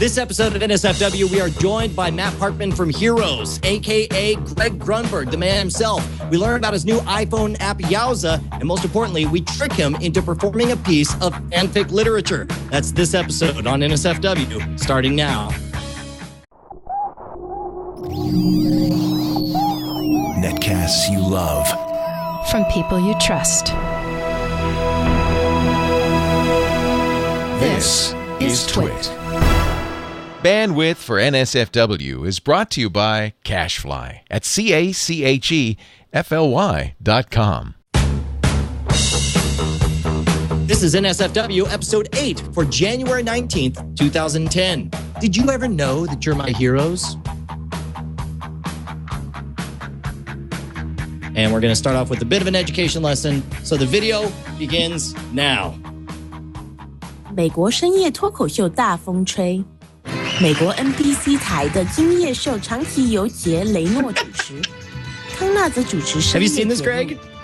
This episode of NSFW, we are joined by Matt Parkman from Heroes, a.k.a. Greg Grunberg, the man himself. We learn about his new iPhone app, Yowza, and most importantly, we trick him into performing a piece of fanfic literature. That's this episode on NSFW, starting now. Netcasts you love. From people you trust. This is Twit. Bandwidth for NSFW is brought to you by Cashfly at CACHEFLY.com. This is NSFW episode 8 for January 19th, 2010. Did you ever know that you're my heroes? And we're going to start off with a bit of an education lesson. So the video begins now. 美国深夜脱口秀大风吹，美国 NBC 台的今夜秀长期由杰雷诺主持，康纳则主持深夜节目。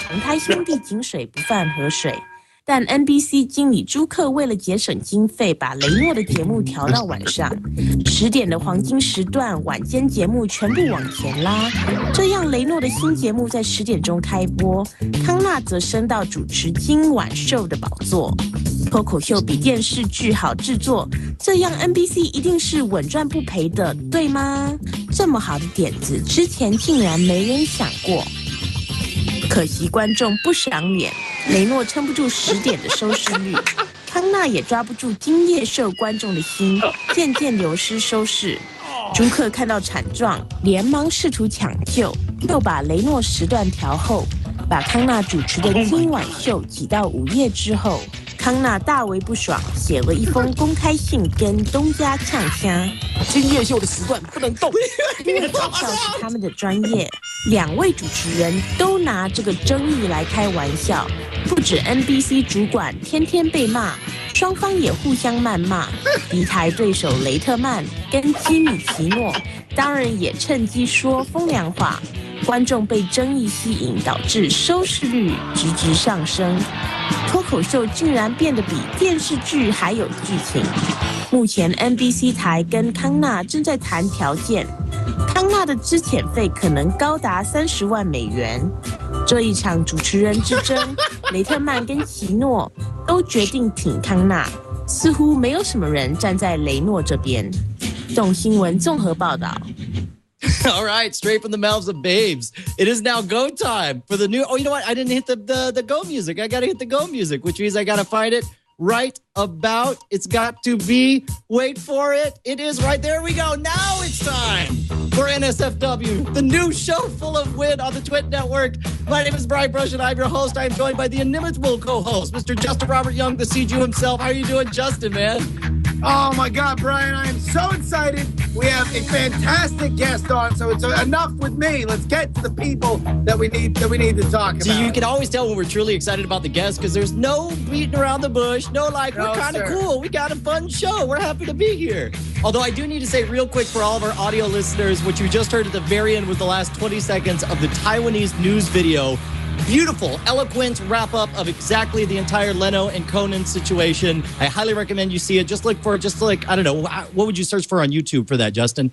红胎兄弟井水不犯河水，但 NBC 经理朱克为了节省经费，把雷诺的节目调到晚上10点的黄金时段，晚间节目全部往前拉，这样雷诺的新节目在10点钟开播，康纳则升到主持今晚秀的宝座。脱口秀比电视剧好制作，这样 NBC 一定是稳赚不赔的，对吗？这么好的点子，之前竟然没人想过。可惜观众不赏脸，雷诺撑不住10点的收视率，康纳也抓不住今夜秀观众的心，渐渐流失收视。朱克看到惨状，连忙试图抢救，又把雷诺时段调后，把康纳主持的今晚秀挤到午夜之后。康纳大为不爽，写了一封公开信跟东家呛虾。今夜秀的时段不能动，因为搞笑是他们的专业。2位主持人都拿这个争议来开玩笑，不止 NBC 主管天天被骂，双方也互相谩骂。敌台对手雷特曼跟基米奇诺当然也趁机说风凉话。观众被争议吸引，导致收视率直直上升。脱口秀竟然变得比电视剧还有剧情。目前 NBC 台跟康纳正在谈条件，康纳的资遣费可能高达30万美元。这一场主持人之争，雷特曼跟奇诺都决定挺康纳，似乎没有什么人站在雷诺这边。动新闻综合报道。All right, straight from the mouths of babes. It is now go time for the new... Oh, you know what? I didn't hit the go music. I got to hit the go music, which means I got to find it right about. It's got to be... Wait for it. It is right there. We go. Now it's time for NSFW, the new show full of wit on the Twit Network. My name is Brian Brush, and I'm your host. I am joined by the inimitable co-host, Mr. Justin Robert Young, the CG himself. How are you doing, Justin, man? Oh my God, Brian, I am so excited. We have a fantastic guest on, so it's enough with me. Let's get to the people that we need to talk about. So you can always tell when we're truly excited about the guest because there's no beating around the bush, we're kind of cool. We got a fun show. We're happy to be here. Although I do need to say real quick for all of our audio listeners, what you just heard at the very end was the last 20 seconds of the Taiwanese news video. Beautiful, eloquent wrap-up of exactly the entire Leno and Conan situation. I highly recommend you see it. Just look for, I don't know, what would you search for on YouTube for that, Justin?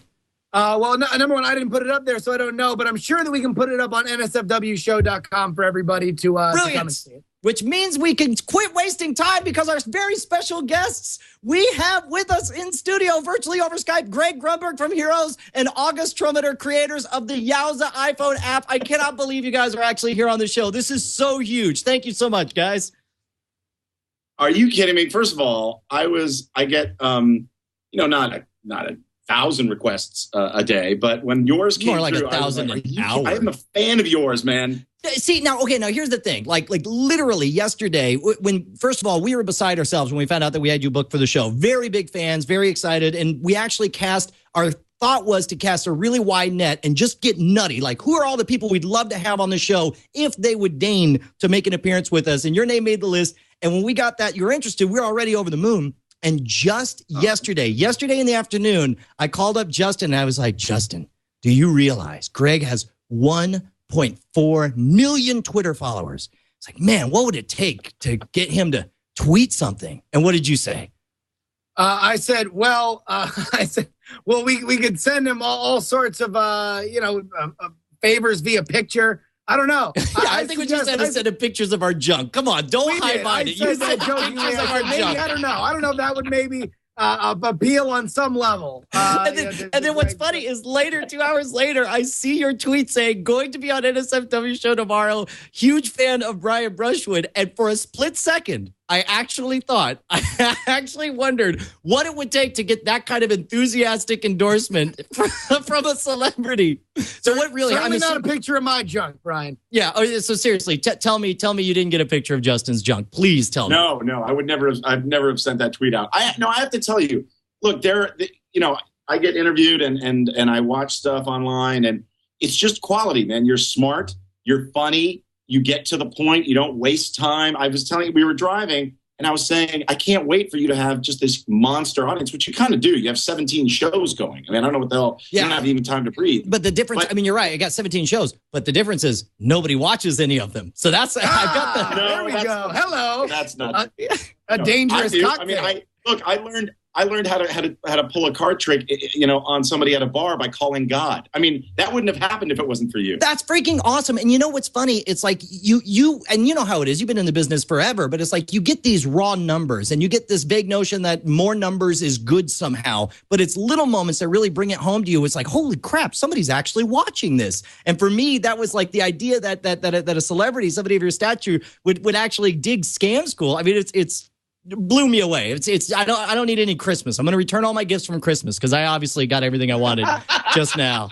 Well, number one, I didn't put it up there, so I don't know, but I'm sure that we can put it up on nsfwshow.com for everybody to come and see it. Which means we can quit wasting time because our very special guests, we have with us in studio virtually over Skype, Greg Grunberg from Heroes and August Trometer, creators of the Yowza iPhone app. I cannot believe you guys are actually here on the show. This is so huge. Thank you so much, guys. Are you kidding me? First of all, I get, not a 1,000 requests a day, but when yours came more like through, 1,000 an hour. I am a fan of yours, man. See, now here's the thing. Like literally yesterday, when, first of all, we were beside ourselves when we found out that we had you booked for the show. Very big fans, very excited. And we actually our thought was to cast a really wide net and just get nutty. Like, who are all the people we'd love to have on the show if they would deign to make an appearance with us? And your name made the list. And when we got that you're interested, we were already over the moon. And just yesterday in the afternoon, I called up Justin and I was like, Justin, do you realize Greg has 1.4 million Twitter followers? It's like, man, what would it take to get him to tweet something? And what did you say? I said, well, we could send him all sorts of, favors via picture. I don't know. I think we just had to send him pictures of our junk. Come on, don't hide behind it. You said pictures of our junk. I don't know. I don't know if that would maybe appeal on some level. And then what's funny is later, 2 hours later, I see your tweet saying, going to be on NSFW show tomorrow. Huge fan of Brian Brushwood. And for a split second, I actually wondered what it would take to get that kind of enthusiastic endorsement from a celebrity. So what really? Certainly not a picture of my junk, Brian. Yeah. So seriously, tell me you didn't get a picture of Justin's junk. Please tell me. No, I would never. I've never have sent that tweet out. I have to tell you. Look, I get interviewed and I watch stuff online, and it's just quality, man. You're smart. You're funny. You get to the point. You don't waste time. I was telling you, we were driving, and I was saying, I can't wait for you to have just this monster audience, which you kind of do. You have 17 shows going. I mean, I don't know what the hell. Yeah. You don't have even time to breathe. But the difference, you're right. I got 17 shows, but the difference is nobody watches any of them. So that's, I've got the. No, there we go. Hello. That's not a dangerous cocktail. I learned how to pull a card trick, on somebody at a bar by calling God. I mean, that wouldn't have happened if it wasn't for you. That's freaking awesome. And you know what's funny? It's like you and you know how it is. You've been in the business forever, but it's like you get these raw numbers and you get this vague notion that more numbers is good somehow. But it's little moments that really bring it home to you. It's like, holy crap, somebody's actually watching this. And for me, that was like the idea that a celebrity, somebody of your stature, would actually dig Scam School. I mean, it's blew me away. It's I don't need any Christmas. I'm going to return all my gifts from Christmas because I obviously got everything I wanted just now.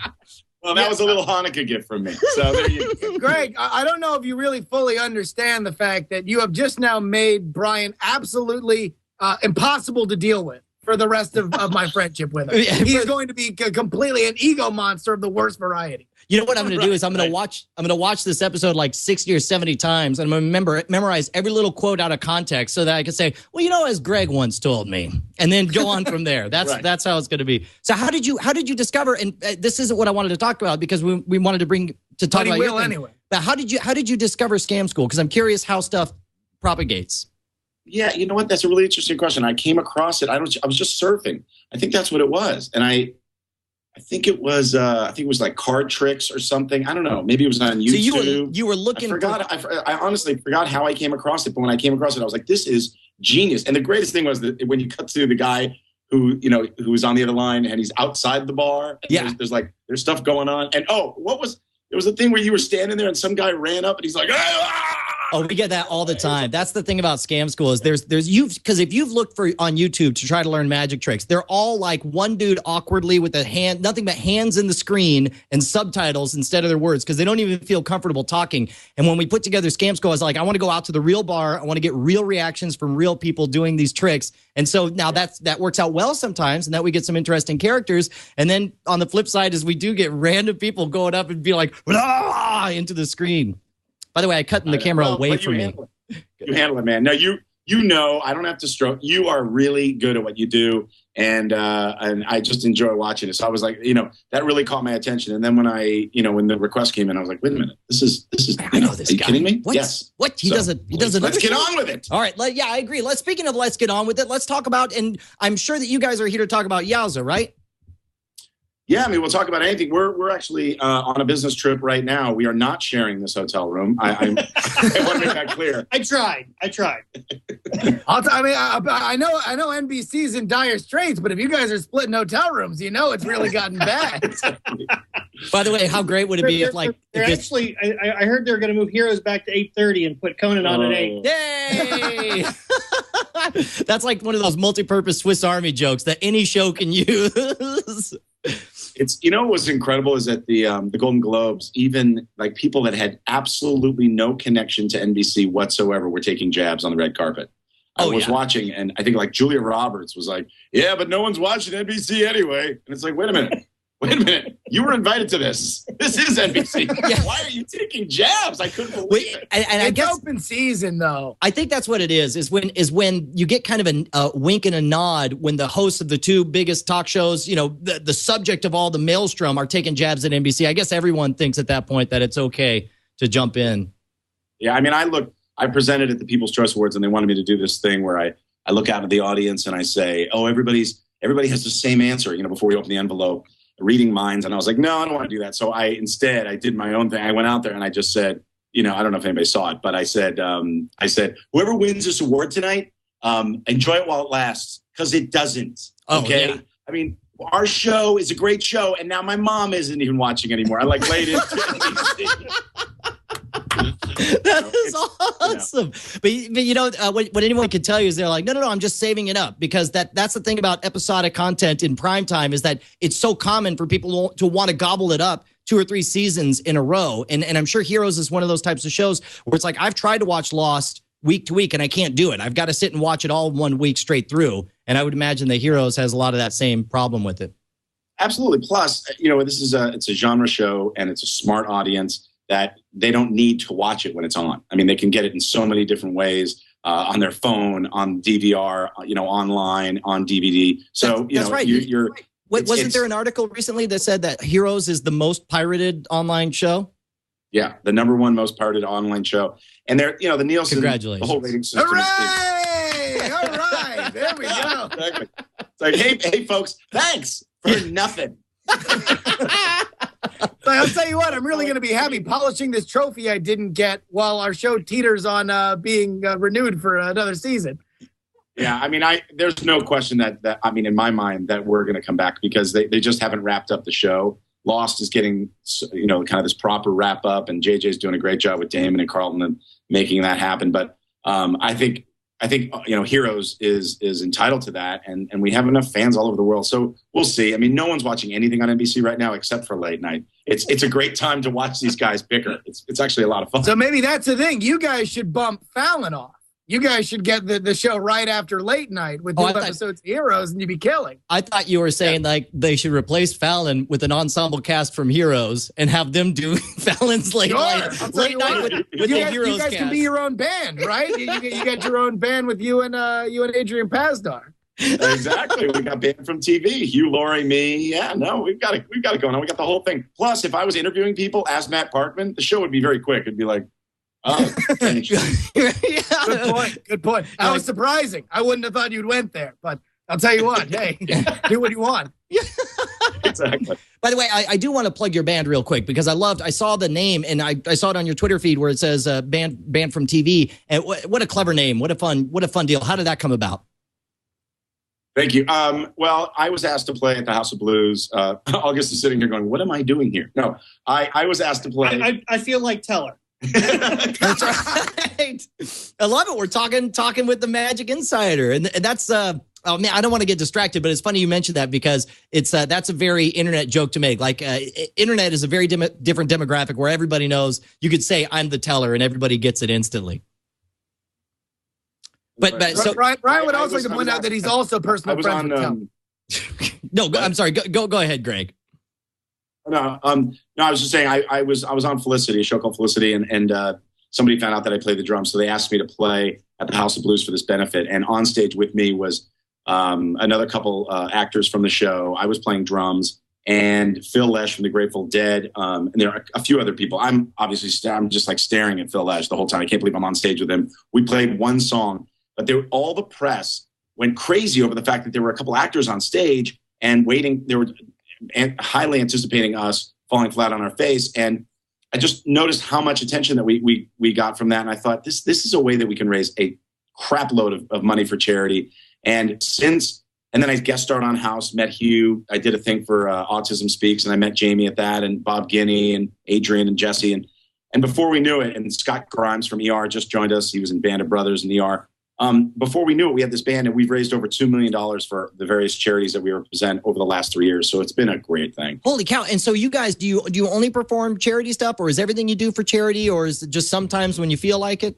Well, that was a little Hanukkah gift from me. So there you go. Greg, I don't know if you really fully understand the fact that you have just now made Brian absolutely impossible to deal with for the rest of my friendship with him. He's going to be completely an ego monster of the worst variety. You know what I'm going to do is I'm going to watch this episode like 60 or 70 times, and I'm going to memorize every little quote out of context so that I can say, well, as Greg once told me, and then go on from there. That's how it's going to be. So how did you discover? And this isn't what I wanted to talk about because we wanted to talk about your thing. Anyway. But how did you discover Scam School? Because I'm curious how stuff propagates. Yeah, you know what? That's a really interesting question. I came across it. I was just surfing. I think that's what it was, and I think it was like card tricks or something. I don't know. Maybe it was on YouTube. So you were looking. I honestly forgot how I came across it. But when I came across it, I was like, "This is genius." And the greatest thing was that when you cut to the guy who's on the other line and he's outside the bar. And there's stuff going on. And there was a thing where you were standing there and some guy ran up and he's like, ah! Oh, we get that all the time. That's the thing about Scam School is because if you've looked on YouTube to try to learn magic tricks, they're all like one dude awkwardly with nothing but hands in the screen and subtitles instead of their words because they don't even feel comfortable talking. And when we put together Scam School, I was like, I want to go out to the real bar. I want to get real reactions from real people doing these tricks. And so now that works out well sometimes, and that we get some interesting characters. And then on the flip side is we do get random people going up and be like, blah, into the screen. By the way, I cut the camera away from me. You handle it, man. No, I don't have to stroke. You are really good at what you do, and I just enjoy watching it. So I was like, that really caught my attention. And then when when the request came in, I was like, wait a minute, this is. I know this guy. Are you kidding me? What? Yes. What? He does it. Let's get on with it. All right. Yeah, I agree. Speaking of let's get on with it, let's talk about. And I'm sure that you guys are here to talk about Yowza, right? Yeah, I mean, we'll talk about anything. We're actually on a business trip right now. We are not sharing this hotel room. I want to make that clear. I tried. I know NBC's in dire straits, but if you guys are splitting hotel rooms, it's really gotten bad. By the way, how great would it be if I heard they're going to move Heroes back to 8:30 and put Conan on at 8. Yay! That's like one of those multi-purpose Swiss Army jokes that any show can use. It's what's incredible is that the Golden Globes, even like people that had absolutely no connection to NBC whatsoever were taking jabs on the red carpet. I was watching, and I think like Julia Roberts was like, "Yeah, but no one's watching NBC anyway." And it's like, wait a minute. You were invited to this. This is NBC. Yeah. Why are you taking jabs? I couldn't believe it. And I guess open season, though. I think that's what it is when you get kind of a wink and a nod when the hosts of the two biggest talk shows, the subject of all the maelstrom are taking jabs at NBC. I guess everyone thinks at that point that it's okay to jump in. Yeah, I mean, I presented at the People's Choice Awards, and they wanted me to do this thing where I I look out at the audience and I say, oh, everybody has the same answer, before we open the envelope, reading minds. And I was like, no, I don't want to do that. So I did my own thing. I went out there and I just said, I don't know if anybody saw it, but I said, whoever wins this award tonight, enjoy it while it lasts, because it doesn't. Okay. Oh, yeah. I mean, our show is a great show, and now my mom isn't even watching anymore. I laid into it. That is awesome. But what anyone can tell you is they're like, no, I'm just saving it up, because that's the thing about episodic content in primetime, is that it's so common for people to want to gobble it up 2 or 3 seasons in a row. And I'm sure Heroes is one of those types of shows where it's like, I've tried to watch Lost week to week and I can't do it. I've got to sit and watch it all 1 week straight through. And I would imagine that Heroes has a lot of that same problem with it. Absolutely. Plus, this is it's a genre show, and it's a smart audience that they don't need to watch it when it's on. I mean, they can get it in so many different ways, on their phone, on DVR, online, on DVD. So, that's right. Wasn't there an article recently that said that Heroes is the most pirated online show? Yeah, the #1 most pirated online show. And they're, the Nielsen, congratulations, the whole rating system. Hooray! All right, there we go. Exactly. It's like, hey, folks, thanks for nothing. So I'll tell you what, I'm really going to be happy polishing this trophy I didn't get while our show teeters on being renewed for another season. Yeah, I mean, there's no question that in my mind, that we're going to come back, because they just haven't wrapped up the show. Lost is getting, kind of this proper wrap up, and JJ's doing a great job with Damon and Carlton and making that happen. But I think Heroes is entitled to that, and we have enough fans all over the world. So we'll see. I mean, no one's watching anything on NBC right now except for late night. It's a great time to watch these guys bicker. It's actually a lot of fun. So maybe that's the thing. You guys should bump Fallon off. You guys should get the show right after late night with 2 episodes of Heroes, and you'd be killing. I thought you were saying like they should replace Fallon with an ensemble cast from Heroes and have them do Fallon's late night with the Heroes You guys cast. can be your own band, right? You got your own band with you and Adrian Pasdar. Exactly. We got band from TV. Hugh Laurie, me. Yeah, no, we've got it going on. We got the whole thing. Plus, if I was interviewing people as Matt Parkman, the show would be very quick. It'd be like, oh, Good point. That was surprising. I wouldn't have thought you'd went there, but I'll tell you what, hey, do what you want. Exactly. By the way, I do want to plug your band real quick, because I saw the name, and I saw it on your Twitter feed where it says band from TV. And what a clever name. What a fun deal. How did that come about? Thank you. Well, I was asked to play at the House of Blues. August is sitting here going, what am I doing here? No, I was asked to play. I feel like Teller. That's right. I love it. We're talking with the Magic Insider, and that's oh man, I don't want to get distracted, but it's funny you mentioned that, because it's that's a very internet joke to make. Like internet is a very different demographic where everybody knows you could say I'm the teller and everybody gets it instantly. But so Ryan would also like to point out that he's also personal friends with Teller. No, I'm sorry. Go ahead, Greg. No, I was just saying I was on Felicity, a show called Felicity, and somebody found out that I played the drums, so they asked me to play at the House of Blues for this benefit. And on stage with me was another couple actors from the show. I was playing drums, and Phil Lesh from the Grateful Dead, and there are a few other people. I'm just like staring at Phil Lesh the whole time. I can't believe I'm on stage with him. We played one song, but all the press went crazy over the fact that there were a couple actors on stage and waiting. They were highly anticipating us falling flat on our face, and I just noticed how much attention that we got from that, and I thought this is a way that we can raise a crap load of money for charity. And then I guest starred on House, met Hugh. I did a thing for Autism Speaks, and I met Jamie at that, and Bob Guinea, and Adrian, and Jesse, and before we knew it, and Scott Grimes from ER just joined us. He was in Band of Brothers in ER. Before we knew it, we had this band, and we've raised over $2 million for the various charities that we represent over the last 3 years. So it's been a great thing. Holy cow. And so you guys, do you only perform charity stuff, or is everything you do for charity, or is it just sometimes when you feel like it?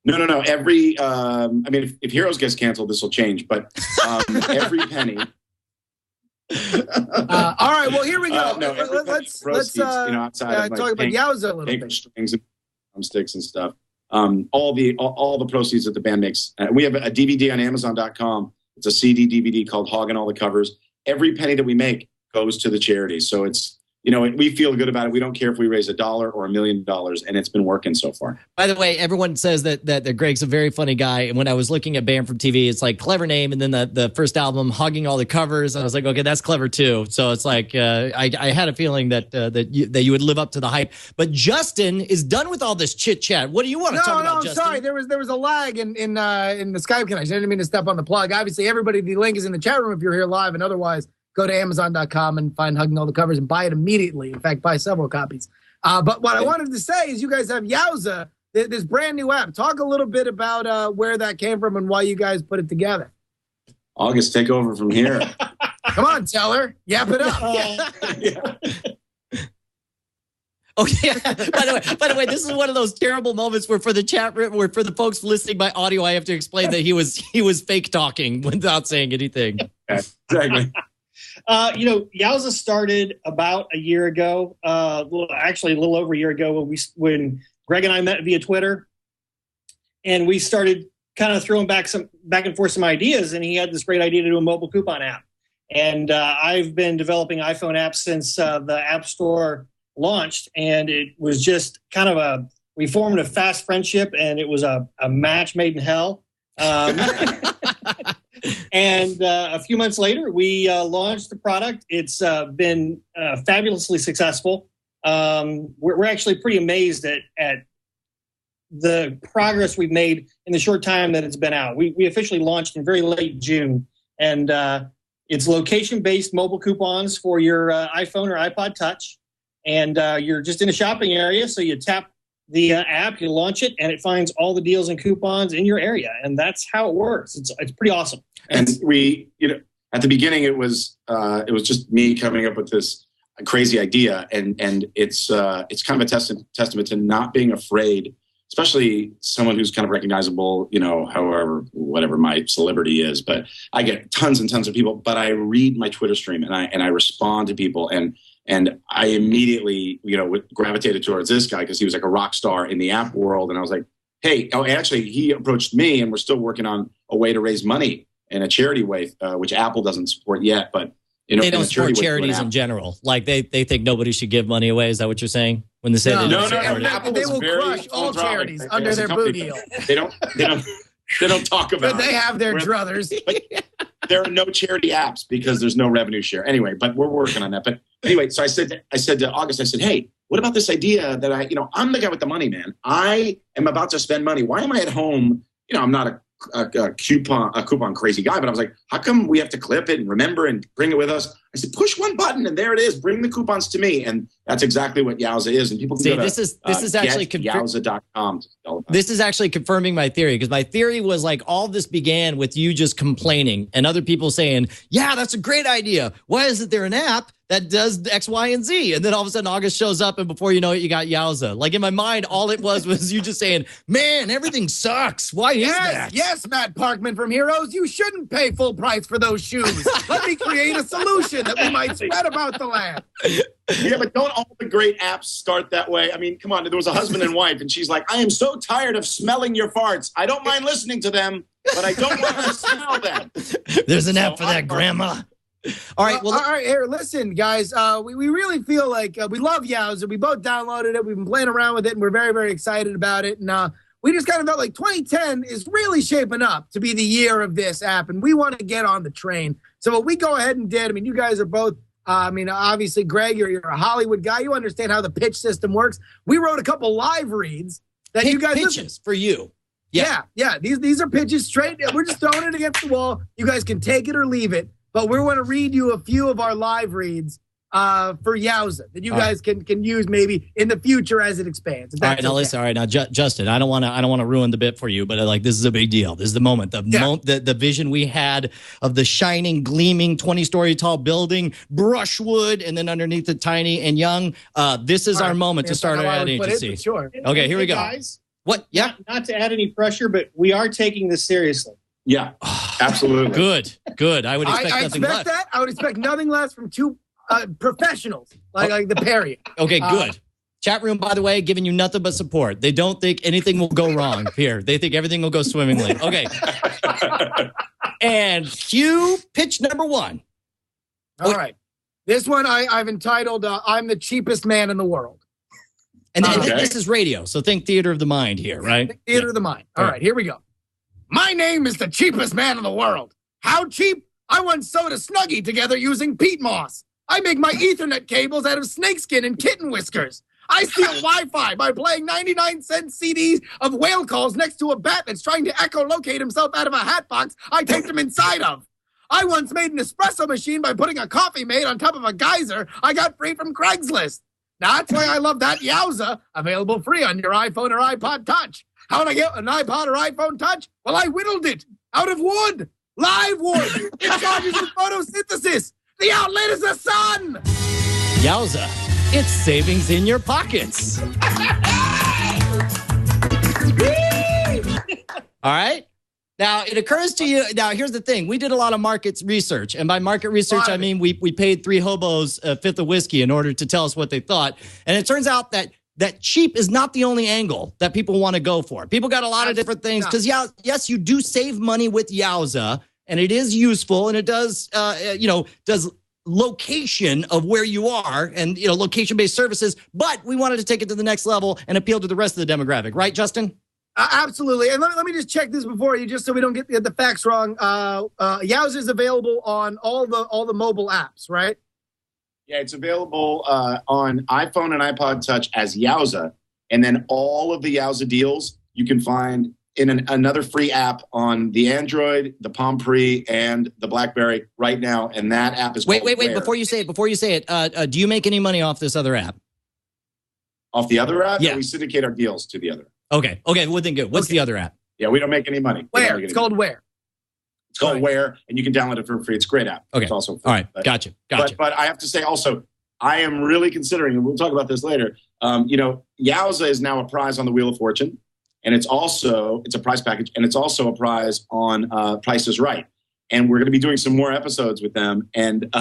No. Every, if Heroes gets canceled, this will change, but every penny. All right. Well, here we go. Let's outside of talk about Yowza a little bit. Strings and drumsticks and stuff. All the proceeds that the band makes. We have a DVD on Amazon.com. It's a CD DVD called Hoggin' All the Covers. Every penny that we make goes to the charity. So it's we feel good about it. We don't care if we raise $1 or $1 million, and it's been working so far. By the way, everyone says that Greg's a very funny guy. And when I was looking at Banned from TV, it's like clever name. And then the first album, hugging all the covers. I was like, okay, that's clever too. So it's like, I had a feeling that you would live up to the hype. But Justin is done with all this chit chat. What do you want to talk about, Justin? Sorry. There was a lag in the Skype connection. I didn't mean to step on the plug. Obviously, everybody, the link is in the chat room if you're here live, and otherwise, go to Amazon.com and find Hugging All the Covers and buy it immediately. In fact, buy several copies. But what I wanted to say is you guys have Yowza, this brand new app. Talk a little bit about where that came from and why you guys put it together. August, take over from here. Come on, Teller. Yap it up. Oh yeah. By the way, this is one of those terrible moments where for the chat room, where for the folks listening by audio, I have to explain that he was fake talking without saying anything. Exactly. Yowza started about a year ago. Actually, a little over a year ago when Greg and I met via Twitter, and we started kind of throwing back and forth some ideas. And he had this great idea to do a mobile coupon app. And I've been developing iPhone apps since the App Store launched, and it was just kind of we formed a fast friendship, and it was a match made in hell. And a few months later, we launched the product. It's been fabulously successful. We're actually pretty amazed at the progress we've made in the short time that it's been out. We officially launched in very late June, and it's location-based mobile coupons for your iPhone or iPod Touch. And you're just in a shopping area, so you tap the app, you launch it, and it finds all the deals and coupons in your area. And that's how it works. It's pretty awesome. And we, at the beginning, it was just me coming up with this crazy idea, and it's kind of a testament to not being afraid, especially someone who's kind of recognizable, however, whatever my celebrity is. But I get tons and tons of people, but I read my Twitter stream and I respond to people, and I immediately, gravitated towards this guy because he was like a rock star in the app world. And I was like, hey, actually, he approached me, and we're still working on a way to raise money in a charity way, which Apple doesn't support yet. But they don't support charities in general. Like they think nobody should give money away. Is that what you're saying? When they say no, Apple they will crush all charities under their boo deal. They don't talk about. But they have their druthers. There are no charity apps because there's no revenue share. Anyway, but we're working on that. But anyway, so I said to August, I said, hey, what about this idea that I'm the guy with the money, man. I am about to spend money. Why am I at home? I'm not a coupon crazy guy, but I was like, how come we have to clip it and remember and bring it with us? I said, push one button and there it is. Bring the coupons to me. And that's exactly what Yowza is. And people can go to this is actually Yowza.com. This is actually confirming my theory, because my theory was like all this began with you just complaining and other people saying, yeah, that's a great idea. Why isn't there an app that does X, Y, and Z? And then all of a sudden August shows up, and before you know it, you got Yowza. Like in my mind, all it was you just saying, man, everything sucks. Why is that? Yes, Matt Parkman from Heroes. You shouldn't pay full price for those shoes. Let me create a solution that we might spread about the land. Yeah, but don't all the great apps start that way? I mean, come on. There was a husband and wife, and she's like, I am so tired of smelling your farts. I don't mind listening to them, but I don't want to smell them. There's an app for that, Grandma. All right. Well, all right. Here, listen, guys. We really feel like we love Yowza. We both downloaded it. We've been playing around with it, and we're very, very excited about it. And we just kind of felt like 2010 is really shaping up to be the year of this app, and we want to get on the train. So what we go ahead and did, I mean, you guys are both, obviously, Greg, you're a Hollywood guy. You understand how the pitch system works. We wrote a couple live reads that you guys pitches for you. Yeah. These are pitches straight. We're just throwing it against the wall. You guys can take it or leave it. But we want to read you a few of our live reads for Yowza that you guys can use maybe in the future as it expands. All right, now listen. All right, now Justin, I don't want to ruin the bit for you, but this is a big deal. This is the moment, the vision we had of the shining, gleaming 20-story tall building, brushwood, and then underneath it, tiny and young. This is our moment to start our ad agency. Sure. Okay, here we go. Guys, what? Yeah. Not to add any pressure, but we are taking this seriously. Yeah, absolutely. Good. I would expect nothing less. That. I would expect nothing less from two professionals like the Perry. Okay, good. Chat room, by the way, giving you nothing but support. They don't think anything will go wrong here. They think everything will go swimmingly. Okay. And cue pitch number one. All right. This one I've entitled I'm the cheapest man in the world. And this is radio, so think theater of the mind here, right? Think theater of the mind. All right, here we go. My name is the cheapest man in the world. How cheap? I once sewed a Snuggie together using peat moss. I make my Ethernet cables out of snakeskin and kitten whiskers. I steal Wi-Fi by playing 99-cent CDs of whale calls next to a bat that's trying to echolocate himself out of a hat box I taped him inside of. I once made an espresso machine by putting a coffee mate on top of a geyser I got free from Craigslist. That's why I love that Yowza, available free on your iPhone or iPod Touch. How did I get an iPod or iPhone Touch? Well, I whittled it out of wood, live wood. It charges with photosynthesis. The outlet is the sun. Yowza, it's savings in your pockets. All right. Now, it occurs to you, now here's the thing. We did a lot of market research. And by market research, I mean we paid 3 hobos a fifth of whiskey in order to tell us what they thought. And it turns out that cheap is not the only angle that people want to go for. People got a lot of different things. Because, yes, you do save money with Yowza. And it is useful. And it does, does location of where you are and, location-based services. But we wanted to take it to the next level and appeal to the rest of the demographic. Right, Justin? Absolutely. And let me just check this before you, just so we don't get the facts wrong. Yowza is available on all the mobile apps, right? Yeah, it's available on iPhone and iPod Touch as Yowza. And then all of the Yowza deals you can find in another free app on the Android, the Palm Pre, and the BlackBerry right now. And that app is Wait. Before you say it, do you make any money off this other app? Off the other app? Yeah. We syndicate our deals to the other app. Okay, well then good. What's the other app? Yeah, we don't make any money. Where? It's called Where. It's called Where, and you can download it for free. It's a great app. Okay. It's also free. All right, gotcha. But I have to say also, I am really considering, and we'll talk about this later, Yowza is now a prize on the Wheel of Fortune, and it's a prize package, and it's also a prize on Price is Right. And we're going to be doing some more episodes with them, and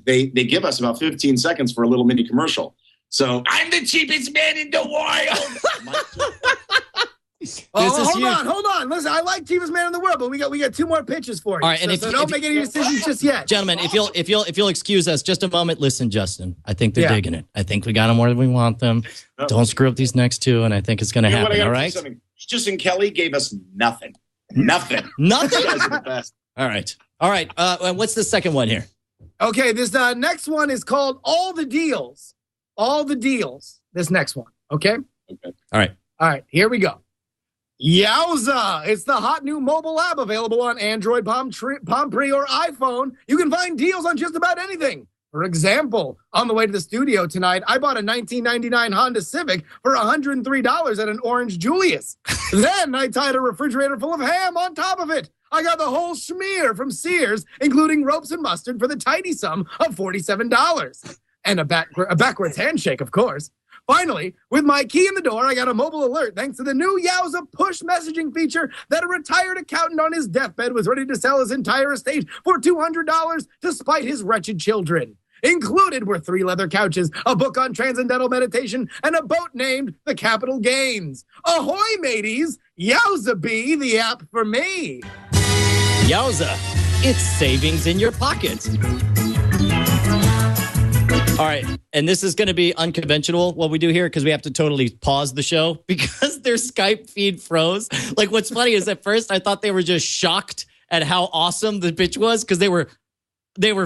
they give us about 15 seconds for a little mini commercial. So I'm the cheapest man in the world. Hold on. Listen, I like cheapest man in the world, but we got 2 more pitches for you. All right, and so don't make any decisions just yet, gentlemen. If you'll excuse us just a moment, listen, Justin. I think they're digging it. I think we got them where we want them. Don't screw up these next 2, and I think it's going to happen. All right. Justin Kelly gave us nothing. Nothing. You guys are the best. All right. What's the second one here? Okay, this next one is called All the Deals. All the Deals. This next one. Okay. All right. Here we go. Yowza! It's the hot new mobile app available on Android, Palm Pre, or iPhone. You can find deals on just about anything. For example, on the way to the studio tonight, I bought a 1999 Honda Civic for $103 at an Orange Julius. Then I tied a refrigerator full of ham on top of it. I got the whole schmear from Sears, including ropes and mustard, for the tidy sum of $47. And a backwards handshake, of course. Finally, with my key in the door, I got a mobile alert thanks to the new Yowza push messaging feature that a retired accountant on his deathbed was ready to sell his entire estate for $200 to spite his wretched children. Included were 3 leather couches, a book on transcendental meditation, and a boat named The Capital Gains. Ahoy, mateys! Yowza be the app for me. Yowza, it's savings in your pockets. All right, and this is going to be unconventional, what we do here, because we have to totally pause the show because their Skype feed froze. Like, what's funny is at first I thought they were just shocked at how awesome the pitch was because they were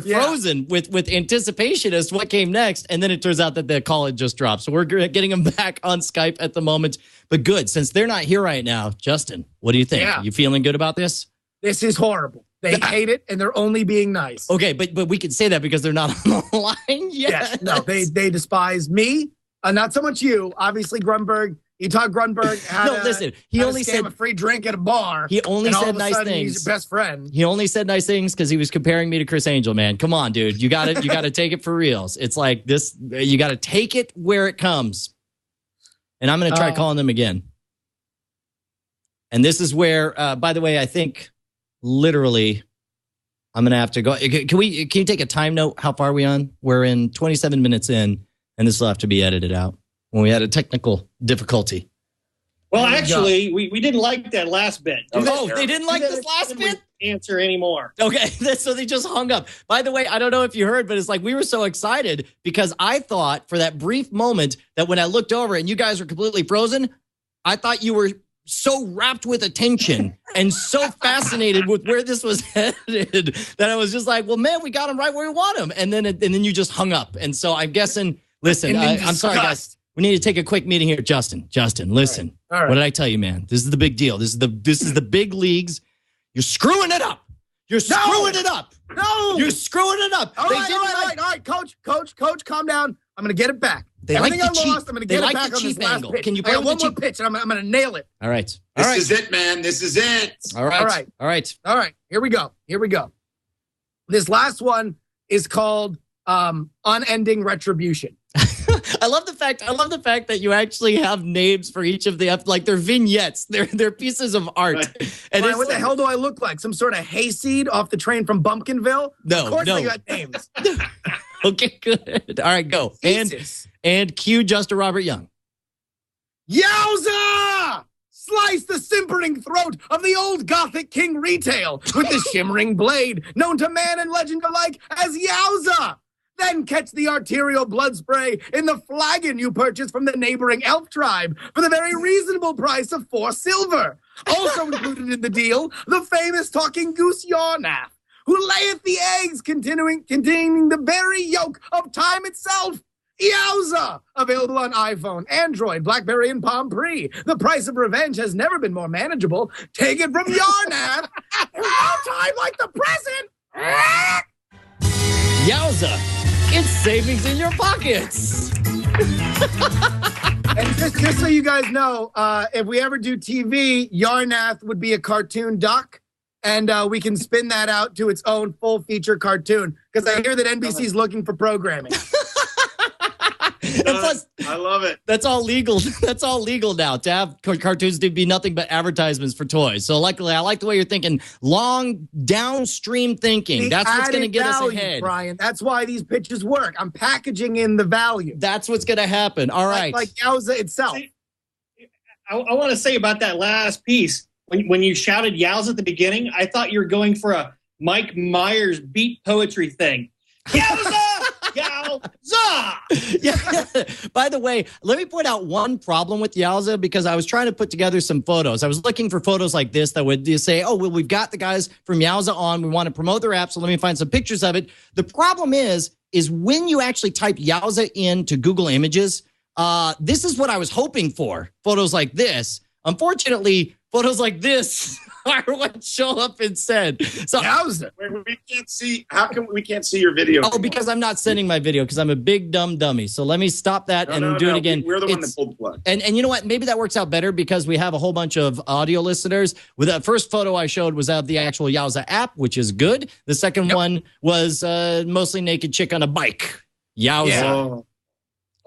frozen with anticipation as to what came next, and then it turns out that the call had just dropped. So we're getting them back on Skype at the moment. But good, since they're not here right now, Justin, what do you think? Yeah. You feeling good about this? This is horrible. They hate it, and they're only being nice. Okay, but we can say that because they're not on the line yet. Yes, no, they despise me. Not so much you. Obviously, Grunberg. You talk Grunberg. He only said a free drink at a bar. He only said nice things. He's your best friend. He only said nice things because he was comparing me to Chris Angel. Man, come on, dude. You got to take it for reals. It's like this. You got to take it where it comes. And I'm going to try calling them again. And this is where, by the way, I think literally, I'm going to have to go. Can you take a time note? How far are we on? We're in 27 minutes in, and this will have to be edited out. When we had a technical difficulty. Well, actually, we didn't like that last bit. They didn't like this last bit? answer anymore. Okay, so they just hung up. By the way, I don't know if you heard, but it's like we were so excited because I thought for that brief moment that when I looked over and you guys were completely frozen, I thought you were so wrapped with attention and so fascinated with where this was headed that I was just like, well, man, we got him right where we want him. And then you just hung up. And so I'm guessing, listen, I'm sorry, guys. We need to take a quick meeting here. Justin, listen. All right. What did I tell you, man? This is the big deal. This is the big leagues. You're screwing it up. You're screwing it up. No. You're screwing it up. All right. Coach, calm down. I'm going to get it back. Everything I lost, I'm going to get it back on this last pitch. Can you play one more pitch, and I'm going to nail it. All right. This is it, man. This is it. All right. Here we go. This last one is called Unending Retribution. I love the fact that you actually have names for each of the, like, they're vignettes. They're pieces of art. Right. And what the hell do I look like? Some sort of hayseed off the train from Bumpkinville? No, of course they got names. Okay, good. All right, go. Jesus. And cue Justin Robert Young. Yowza! Slice the simpering throat of the old Gothic King Retail with the shimmering blade, known to man and legend alike as Yowza. Then catch the arterial blood spray in the flagon you purchased from the neighboring elf tribe for the very reasonable price of 4 silver. Also included in the deal, the famous talking goose Yarnath, who layeth the eggs containing the very yolk of time itself. Yowza! Available on iPhone, Android, BlackBerry, and Palm Pre. The price of revenge has never been more manageable. Take it from Yarnath. No time like the present. Yowza! It's savings in your pockets. And just so you guys know, if we ever do TV, Yarnath would be a cartoon duck, and we can spin that out to its own full feature cartoon, because I hear that NBC's looking for programming. Plus, I love it. That's all legal. That's all legal now to have cartoons to be nothing but advertisements for toys. So luckily, I like the way you're thinking. Long downstream thinking. That's what's going to get us ahead, Brian. That's why these pitches work. I'm packaging in the value. That's what's going to happen. All right. Like Yowza itself. I want to say about that last piece. When you shouted Yowza at the beginning, I thought you were going for a Mike Myers beat poetry thing. Yowza! Yowza! Yeah. By the way, let me point out one problem with Yowza, because I was trying to put together some photos. I was looking for photos like this that would say, oh, well, we've got the guys from Yowza on. We want to promote their app, so let me find some pictures of it. The problem is when you actually type Yowza into Google Images, this is what I was hoping for, photos like this. Unfortunately, photos like this are what show up instead. So Yowza. We can't see. How come we can't see your video? Oh, because I'm not sending my video because I'm a big dumb dummy. So let me stop that and do it again. We're the one that pulled the plug. And you know what? Maybe that works out better because we have a whole bunch of audio listeners. With that first photo I showed was of the actual Yowza app, which is good. The second one was mostly naked chick on a bike. Yowza.